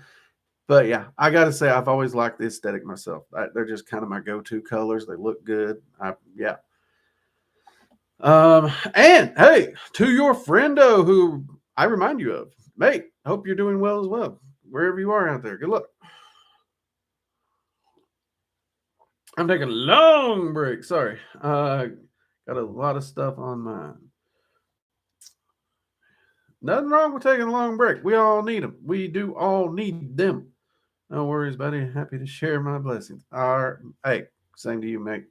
But yeah, I got to say, I've always liked the aesthetic myself. They're just kind of my go-to colors. They look good. Yeah. And hey, to your friendo who I remind you of, mate, hope you're doing well as well, wherever you are out there. Good luck. I'm taking a long break. Sorry. Got a lot of stuff on mine. Nothing wrong with taking a long break. We all need them. We do all need them. No worries, buddy. Happy to share my blessings. Hey, same to you, mate.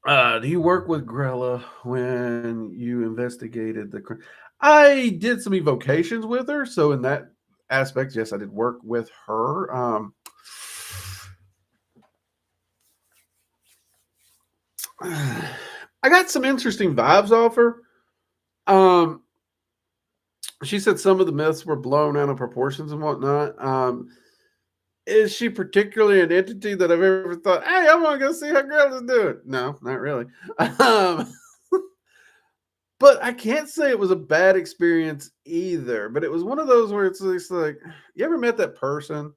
Do you work with Grella when you investigated the crime? I did some evocations with her, so in that aspect, yes, I did work with her. I got some interesting vibes off her. She said some of the myths were blown out of proportions and whatnot. Is she particularly an entity that I've ever thought, hey, I want to go see how Grella's doing? No, not really. But I can't say it was a bad experience either. But it was one of those where it's like, you ever met that person?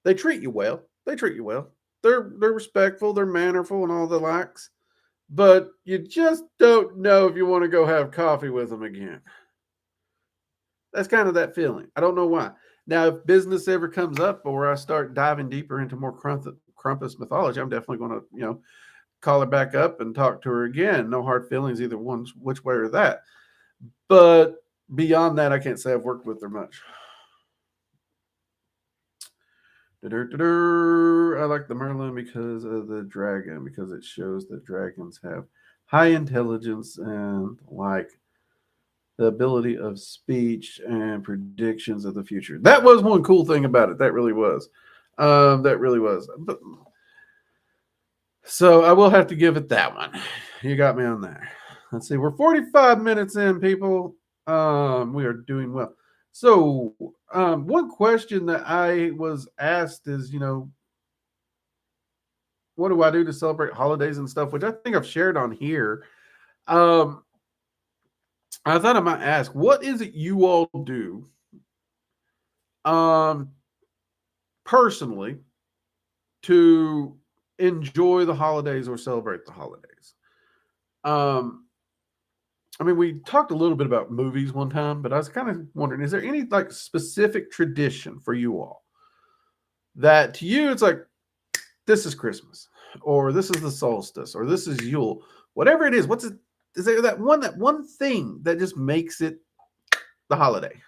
They treat you well. They're respectful, they're mannerful and all the likes. But you just don't know if you want to go have coffee with them again. That's kind of that feeling. I don't know why. Now, if business ever comes up or I start diving deeper into more Krampus mythology, I'm definitely going to, call her back up and talk to her again. No hard feelings either one, which way or that. But beyond that, I can't say I've worked with her much. I like the Merlin because of the dragon, because it shows that dragons have high intelligence and like the ability of speech and predictions of the future. That was one cool thing about it. That really was. That really was. But, so I will have to give it that one. You got me on there. Let's see. We're 45 minutes in, people. We are doing well. So one question that I was asked is, what do I do to celebrate holidays and stuff, which I think I've shared on here. I thought I might ask, what is it you all do personally to enjoy the holidays or celebrate the holidays? I mean, we talked a little bit about movies one time, but I was kind of wondering, is there any like specific tradition for you all that to you it's like, this is Christmas, or this is the solstice, or this is Yule, whatever it is? What's it? Is there that one thing that just makes it the holiday?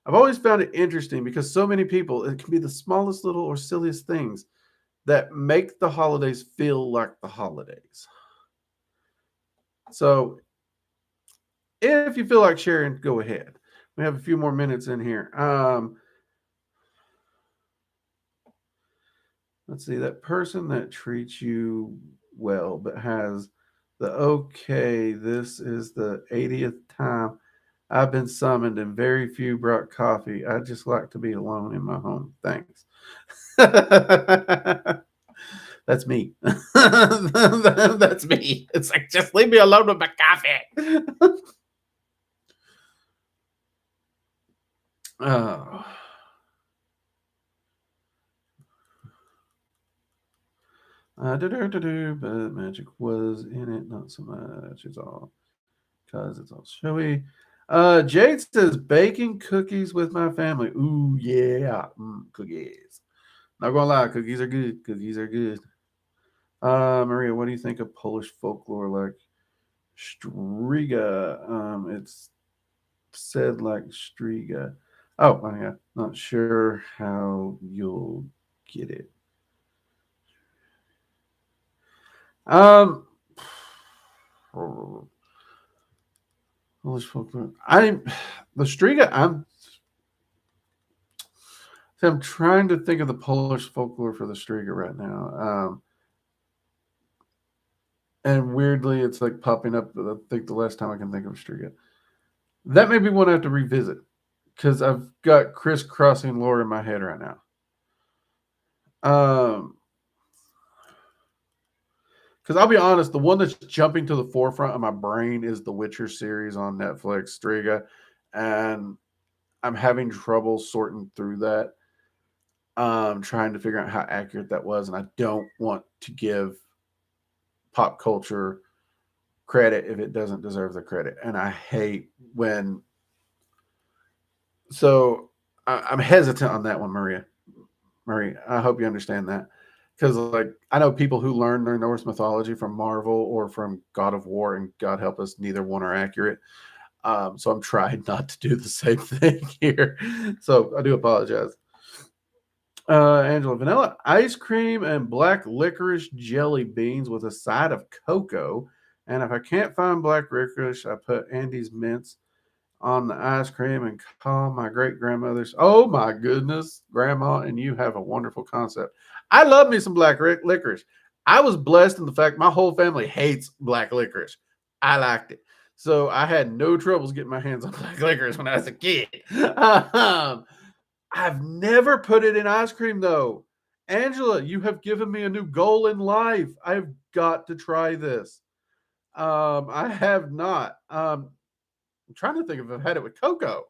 I've always found it interesting because so many people, it can be the smallest little or silliest things that make the holidays feel like the holidays. So if you feel like sharing, go ahead. We have a few more minutes in here. Let's see, that person that treats you well but has the okay, this is the 80th time I've been summoned and very few brought coffee. I just like to be alone in my home. Thanks. That's me. That's me. It's like, just leave me alone with my coffee. Oh. But Magick was in it, not so much. It's all because it's all showy. Jade says baking cookies with my family. Ooh, yeah. Cookies. Not gonna lie, cookies are good. Cookies are good. Maria, what do you think of Polish folklore like Striga? It's said like Striga. Oh, yeah. Not sure how you'll get it. Polish folklore. The Striga. I'm trying to think of the Polish folklore for the Striga right now. And weirdly, it's like popping up. I think the last time I can think of Striga. That may be one I have to revisit because I've got crisscrossing lore in my head right now. Because I'll be honest, the one that's jumping to the forefront of my brain is the Witcher series on Netflix, Striga, and I'm having trouble sorting through that. Trying to figure out how accurate that was, and I don't want to give pop culture credit if it doesn't deserve the credit, and I hate when. So I'm hesitant on that one, Maria. Marie, I hope you understand that. Because, like, I know people who learn their Norse mythology from Marvel or from God of War, and God help us, neither one are accurate. So I'm trying not to do the same thing here. So I do apologize. Angela, vanilla ice cream and black licorice jelly beans with a side of cocoa. And if I can't find black licorice, I put Andy's mints on the ice cream and call my great grandmother's. Oh my goodness, Grandma, and you have a wonderful concept. I love me some black licorice. I was blessed in the fact my whole family hates black licorice. I liked it. So I had no troubles getting my hands on black licorice when I was a kid. I've never put it in ice cream though. Angela, you have given me a new goal in life. I've got to try this. I have not. I'm trying to think if I've had it with cocoa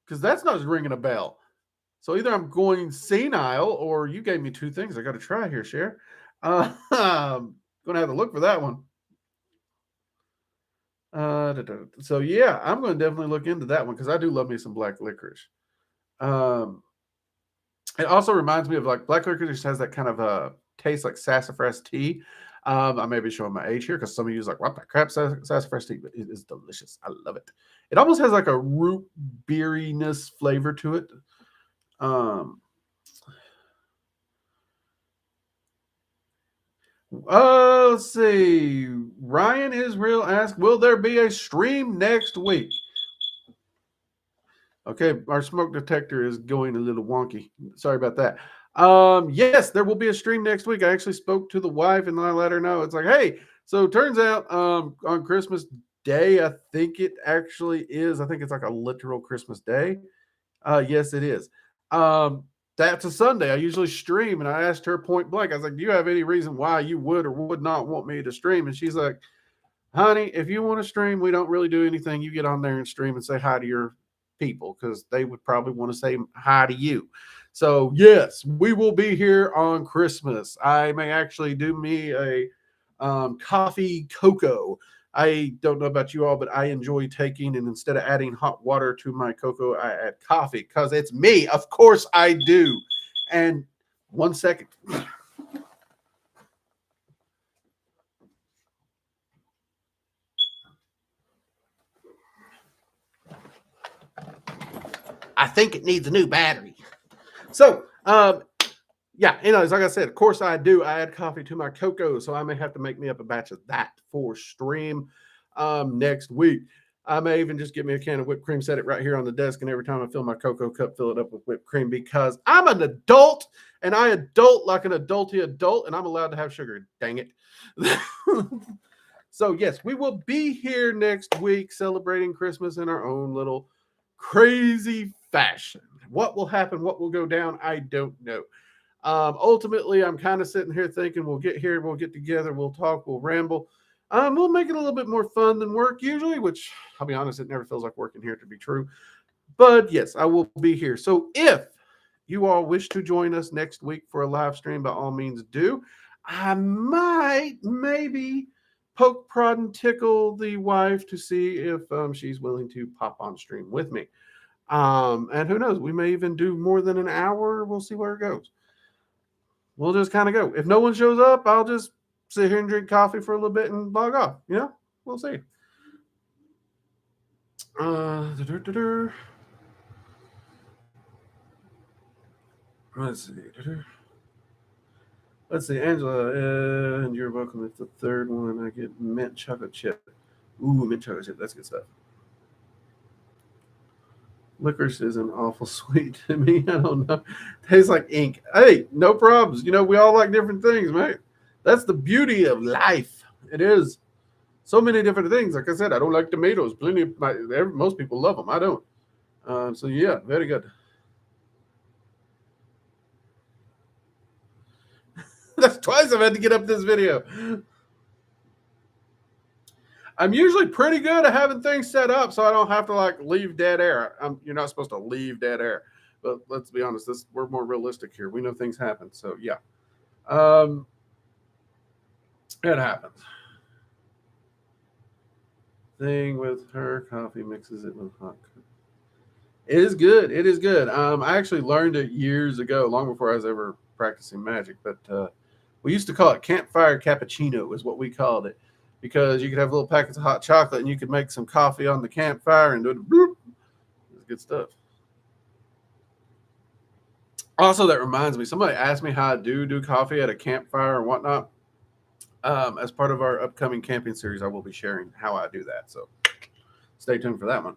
because that's not ringing a bell. So either I'm going senile or you gave me two things I got to try here, Cher. I'm going to have to look for that one. So yeah, I'm going to definitely look into that one because I do love me some black licorice. It also reminds me of like black licorice has that kind of taste like sassafras tea. I may be showing my age here because some of you is like, what the crap, sassafras tea, but it is delicious. I love it. It almost has like a root beeriness flavor to it. Let's see. Ryan Israel asked, will there be a stream next week? Okay, our smoke detector is going a little wonky. Sorry about that. Yes, there will be a stream next week. I actually spoke to the wife and I let her know. It's like, hey, so it turns out on Christmas Day, I think it actually is. I think it's like a literal Christmas Day. Yes, it is. That's a Sunday. I usually stream, and I asked her point blank. I was like, "Do you have any reason why you would or would not want me to stream?" And she's like, "Honey, if you want to stream, we don't really do anything. You get on there and stream and say hi to your people because they would probably want to say hi to you." So yes, we will be here on Christmas. I may actually do me a coffee cocoa. I don't know about you all, but I enjoy taking and instead of adding hot water to my cocoa, I add coffee because it's me. Of course I do. And 1 second. I think it needs a new battery. So, yeah, anyways, like I said, of course I do. I add coffee to my cocoa, so I may have to make me up a batch of that for stream next week. I may even just get me a can of whipped cream, set it right here on the desk, and every time I fill my cocoa cup, fill it up with whipped cream because I'm an adult and I adult like an adulty adult, and I'm allowed to have sugar. Dang it. So, yes, we will be here next week celebrating Christmas in our own little crazy fashion. What will happen, what will go down, I don't know. Ultimately, I'm kind of sitting here thinking we'll get here, we'll get together, we'll talk, we'll ramble. We'll make it a little bit more fun than work usually, which I'll be honest, it never feels like working here to be true. But yes, I will be here. So if you all wish to join us next week for a live stream, by all means do. I might maybe poke, prod, and tickle the wife to see if she's willing to pop on stream with me. And who knows, we may even do more than an hour. We'll see where it goes. We'll just kind of go. If no one shows up, I'll just sit here and drink coffee for a little bit and log off. You know, we'll see. Let's see. Let's see, Angela, and you're welcome. It's the third one. I get mint chocolate chip. Ooh, mint chocolate chip. That's good stuff. Licorice isn't awful sweet to me. I don't know. Tastes like ink. Hey, no problems. You know, we all like different things, right? That's the beauty of life. It is so many different things. Like I said, I don't like tomatoes. Most people love them. I don't. So yeah, very good. That's twice I've had to get up this video. I'm usually pretty good at having things set up so I don't have to like leave dead air. You're not supposed to leave dead air, but let's be honest, we're more realistic here. We know things happen, so yeah, it happens. Thing with her coffee mixes it with hot. It is good. It is good. I actually learned it years ago, long before I was ever practicing magic. But we used to call it campfire cappuccino, is what we called it, because you could have little packets of hot chocolate and you could make some coffee on the campfire and do it. It was good stuff. Also, that reminds me, somebody asked me how I do coffee at a campfire and whatnot. As part of our upcoming camping series, I will be sharing how I do that. So stay tuned for that one.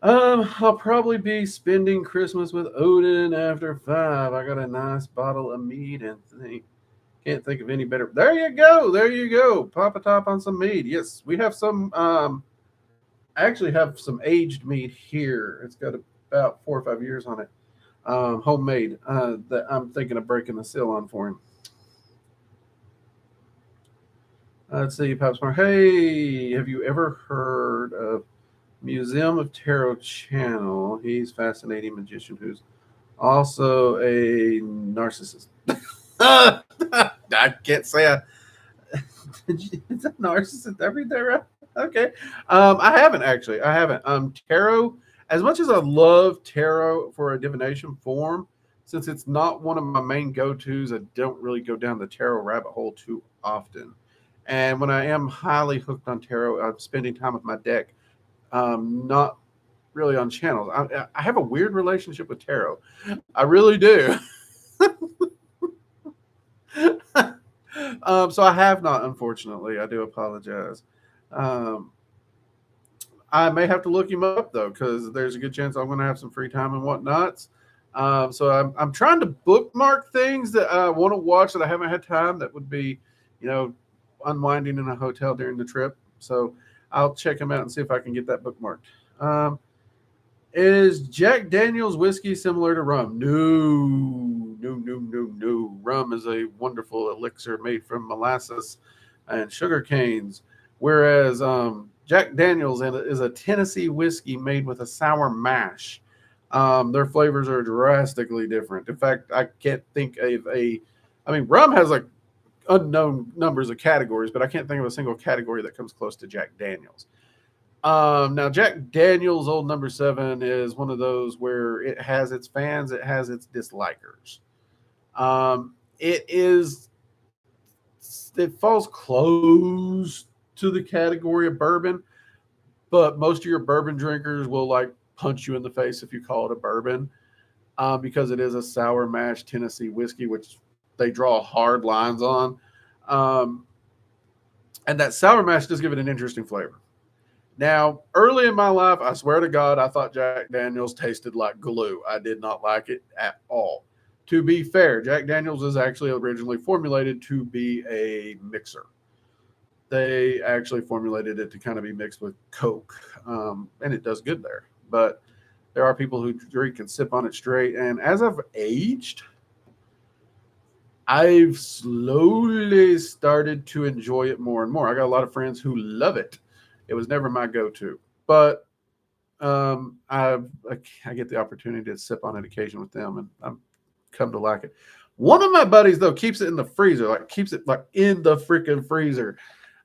I'll probably be spending Christmas with Odin after 5. I got a nice bottle of mead and can't think of any better. There you go. There you go. Pop a top on some mead. Yes, we have some. I actually have some aged mead here. It's got about 4 or 5 years on it. Homemade. That I'm thinking of breaking the seal on for him. Let's see, Pop Smart. Hey, have you ever heard of Museum of Tarot channel? He's a fascinating magician who's also a narcissist. I can't say it's a narcissist every day, right? Okay. I haven't actually. I haven't. Tarot, as much as I love tarot for a divination form, since it's not one of my main go-tos, I don't really go down the tarot rabbit hole too often. And when I am highly hooked on tarot, I'm spending time with my deck. Not really on channels. I have a weird relationship with tarot. I really do. So I have not, unfortunately. I do apologize. Um, I may have to look him up though, because there's a good chance I'm going to have some free time and whatnots. So I'm trying to bookmark things that I want to watch that I haven't had time. That would be, you know, unwinding in a hotel during the trip. So I'll check them out and see if I can get that bookmarked. Is Jack Daniel's whiskey similar to rum? No. Rum is a wonderful elixir made from molasses and sugar canes, whereas Jack Daniel's is a Tennessee whiskey made with a sour mash. Their flavors are drastically different. In fact, I can't think of I mean, rum has like unknown numbers of categories, but I can't think of a single category that comes close to Jack Daniel's. Now, Jack Daniel's Old Number 7 is one of those where it has its fans, it has its dislikers. It falls close to the category of bourbon, but most of your bourbon drinkers will like punch you in the face if you call it a bourbon, because it is a sour mash Tennessee whiskey, which they draw hard lines on. And that sour mash does give it an interesting flavor. Now, early in my life, I swear to God, I thought Jack Daniel's tasted like glue. I did not like it at all. To be fair, Jack Daniel's was actually originally formulated to be a mixer. They actually formulated it to kind of be mixed with Coke, and it does good there. But there are people who drink and sip on it straight. And as I've aged, I've slowly started to enjoy it more and more. I got a lot of friends who love it. It was never my go-to, but I get the opportunity to sip on it occasionally with them, and I've come to like it. One of my buddies though keeps it in the freezer, like keeps it like in the freaking freezer.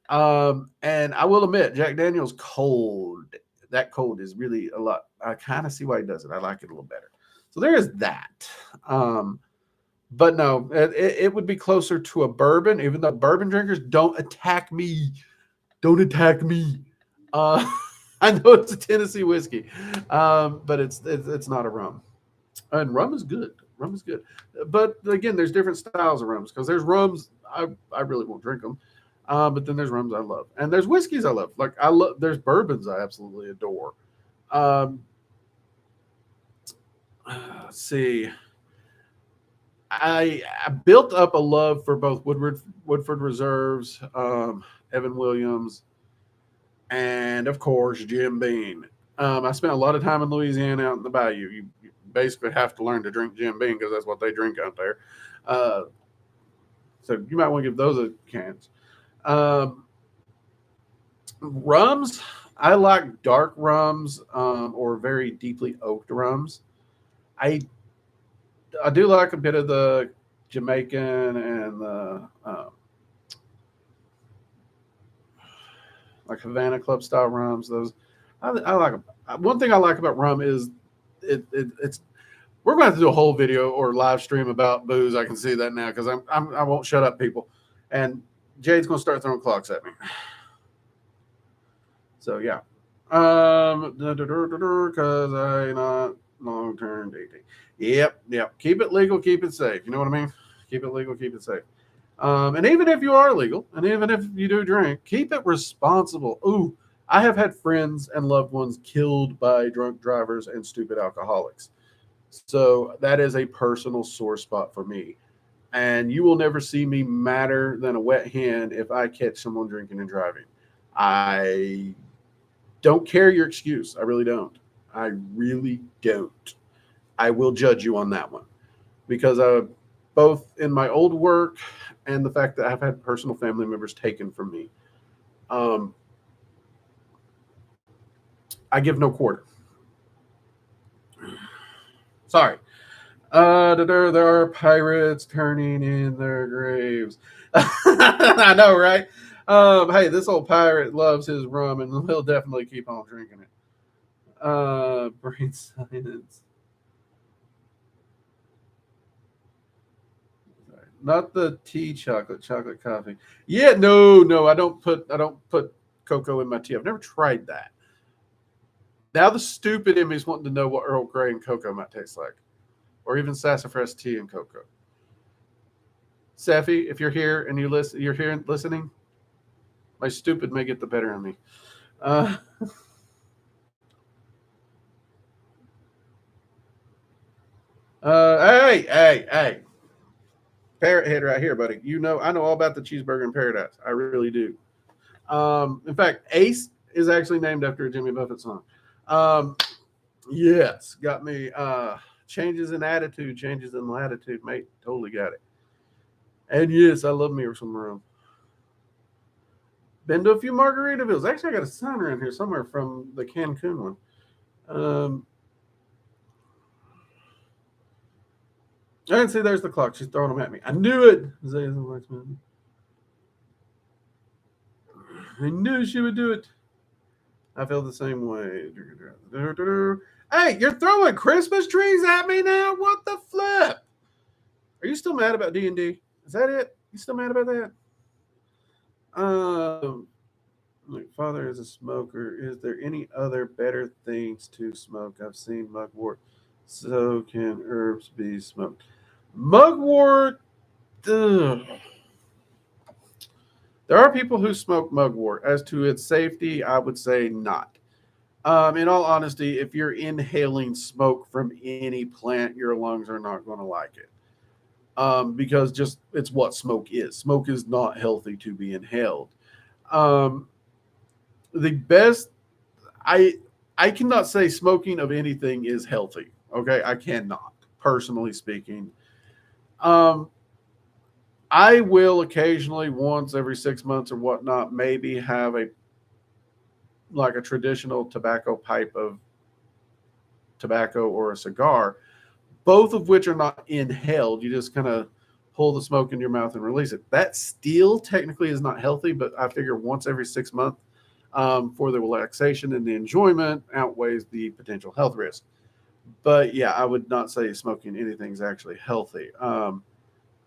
And I will admit, Jack Daniel's cold. That cold is really a lot. I kind of see why he does it. I like it a little better. So there is that. But no, it would be closer to a bourbon, even though bourbon drinkers don't attack me. Don't attack me. I know it's a Tennessee whiskey, but it's not a rum. And rum is good. Rum is good. But again, there's different styles of rums, because there's rums I really won't drink them. But then there's rums I love, and there's whiskeys I love. Like there's bourbons I absolutely adore. Let's see. I built up a love for both Woodford Reserves, Evan Williams, and of course Jim Beam. I spent a lot of time in Louisiana out in the bayou. You basically have to learn to drink Jim Beam because that's what they drink out there. So you might want to give those a chance. Rums, I like dark rums, or very deeply oaked rums. I do like a bit of the Jamaican and the like Havana Club style rums. Those I like them. One thing I like about rum is it's. We're going to have to do a whole video or live stream about booze. I can see that now, because I won't shut up, people. And Jade's going to start throwing clocks at me. So yeah, because I not long-term dating. Yep. Keep it legal, keep it safe. You know what I mean? Keep it legal, keep it safe. And even if you are legal, and even if you do drink, keep it responsible. Ooh, I have had friends and loved ones killed by drunk drivers and stupid alcoholics. So that is a personal sore spot for me. And you will never see me madder than a wet hen if I catch someone drinking and driving. I don't care your excuse. I really don't. I really don't. I will judge you on that one, because both in my old work and the fact that I've had personal family members taken from me, I give no quarter. Sorry. There are pirates turning in their graves. I know, right? Hey, this old pirate loves his rum, and he'll definitely keep on drinking it. Brain science. Not the tea chocolate coffee. Yeah, no, I don't put cocoa in my tea. I've never tried that. Now the stupid in me is wanting to know what Earl Grey and cocoa might taste like, or even sassafras tea and cocoa. Safi, if you're here and you're here and listening. My stupid may get the better of me. Uh, hey. Parrot head right here, buddy. You know, I know all about the cheeseburger in paradise. I really do. In fact, Ace is actually named after a Jimmy Buffett song. Yes, got me. Changes in attitude, changes in latitude, mate. Totally got it. And yes, I love me some rum. Been to a few Margaritavilles. Actually, I got a sign around here somewhere from the Cancun one. I didn't see there's the clock. She's throwing them at me. I knew it. I knew she would do it. I feel the same way. Hey, you're throwing Christmas trees at me now? What the flip? Are you still mad about D&D? Is that it? You still mad about that? My father is a smoker. Is there any other better things to smoke? I've seen mugwort. So can herbs be smoked? Mugwort. Ugh. There are people who smoke mugwort. As to its safety, I would say not. In all honesty, if you're inhaling smoke from any plant, your lungs are not going to like it. Because just it's what smoke is. Smoke is not healthy to be inhaled. The best, I cannot say smoking of anything is healthy. Okay, I cannot, personally speaking. I will occasionally, once every 6 months or whatnot, maybe have a traditional tobacco pipe of tobacco or a cigar, both of which are not inhaled. You just kind of pull the smoke in your mouth and release it. That still technically is not healthy, but I figure once every 6 months for the relaxation and the enjoyment outweighs the potential health risk. But yeah, I would not say smoking anything is actually healthy.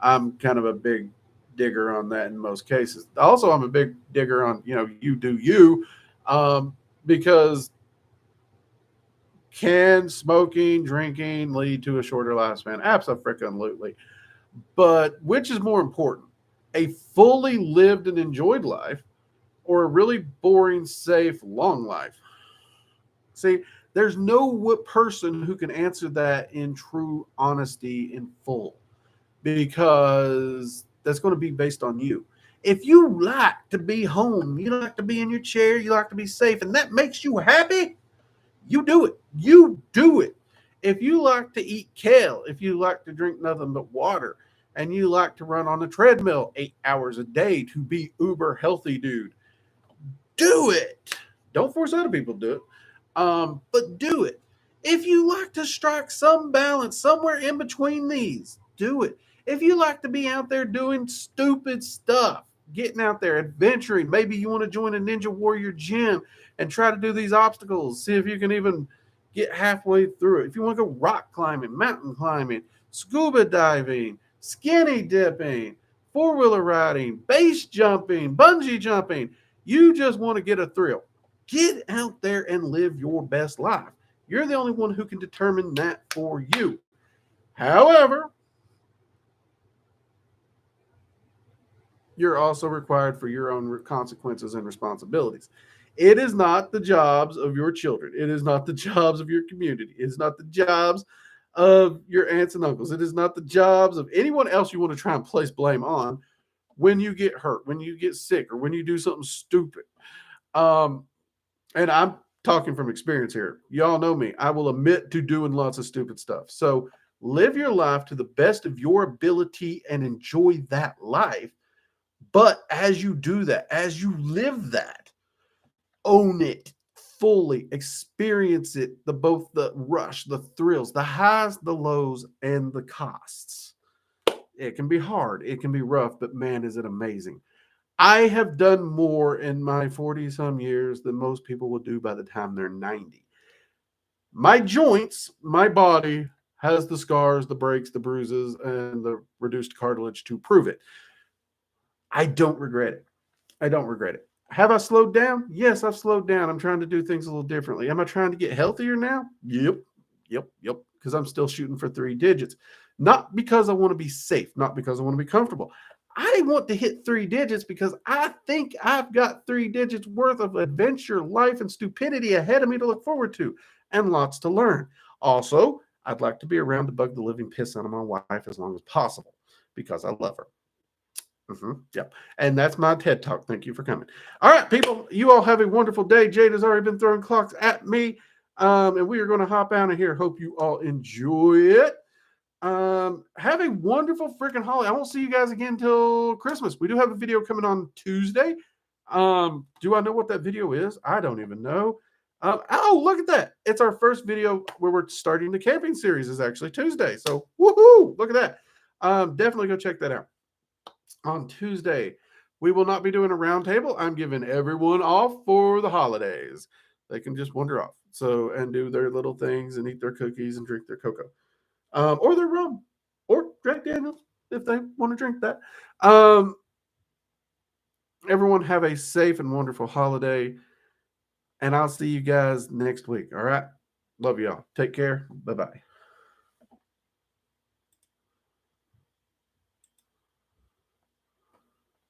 I'm kind of a big digger on that in most cases. Also, I'm a big digger on, you do you, because can smoking, drinking lead to a shorter lifespan? Absolutely. But which is more important, a fully lived and enjoyed life or a really boring, safe, long life? See, there's no person who can answer that in true honesty in full, because that's going to be based on you. If you like to be home, you like to be in your chair, you like to be safe, and that makes you happy, you do it. You do it. If you like to eat kale, if you like to drink nothing but water, and you like to run on a treadmill 8 hours a day to be uber healthy, dude, do it. Don't force other people to do it, but do it. If you like to strike some balance somewhere in between these, do it. If you like to be out there doing stupid stuff, getting out there, adventuring, maybe you want to join a Ninja Warrior gym and try to do these obstacles, see if you can even get halfway through it. If you want to go rock climbing, mountain climbing, scuba diving, skinny dipping, four-wheeler riding, base jumping, bungee jumping, you just want to get a thrill, get out there and live your best life. You're the only one who can determine that for you. However, you're also required for your own consequences and responsibilities. It is not the jobs of your children. It is not the jobs of your community. It is not the jobs of your aunts and uncles. It is not the jobs of anyone else you want to try and place blame on when you get hurt, when you get sick, or when you do something stupid. And I'm talking from experience here. Y'all know me. I will admit to doing lots of stupid stuff. So live your life to the best of your ability and enjoy that life. But as you do that, as you live that, own it fully, experience it, both the rush, the thrills, the highs, the lows, and the costs. It can be hard, it can be rough, but man, is it amazing. I have done more in my 40 some years than most people will do by the time they're 90. My joints, my body has the scars, the breaks, the bruises, and the reduced cartilage to prove it. I don't regret it. I don't regret it. Have I slowed down? Yes, I've slowed down. I'm trying to do things a little differently. Am I trying to get healthier now? Yep. Because I'm still shooting for 3 digits. Not because I want to be safe, not because I want to be comfortable. I want to hit 3 digits because I think I've got 3 digits worth of adventure, life, and stupidity ahead of me to look forward to, and lots to learn. Also, I'd like to be around to bug the living piss out of my wife as long as possible because I love her. Yep. And that's my TED Talk. Thank you for coming. All right, people, you all have a wonderful day. Jade has already been throwing clocks at me. And we are going to hop out of here. Hope you all enjoy it. Have a wonderful freaking holiday. I won't see you guys again till Christmas. We do have a video coming on Tuesday. Do I know what that video is? I don't even know. Oh, look at that. It's our first video where we're starting the camping series is actually Tuesday. So woohoo, look at that. Definitely go check that out. On Tuesday, we will not be doing a roundtable. I'm giving everyone off for the holidays. They can just wander off. And do their little things and eat their cookies and drink their cocoa. Or their rum. Or Jack Daniels if they want to drink that. Everyone have a safe and wonderful holiday. And I'll see you guys next week. All right. Love y'all. Take care. Bye-bye.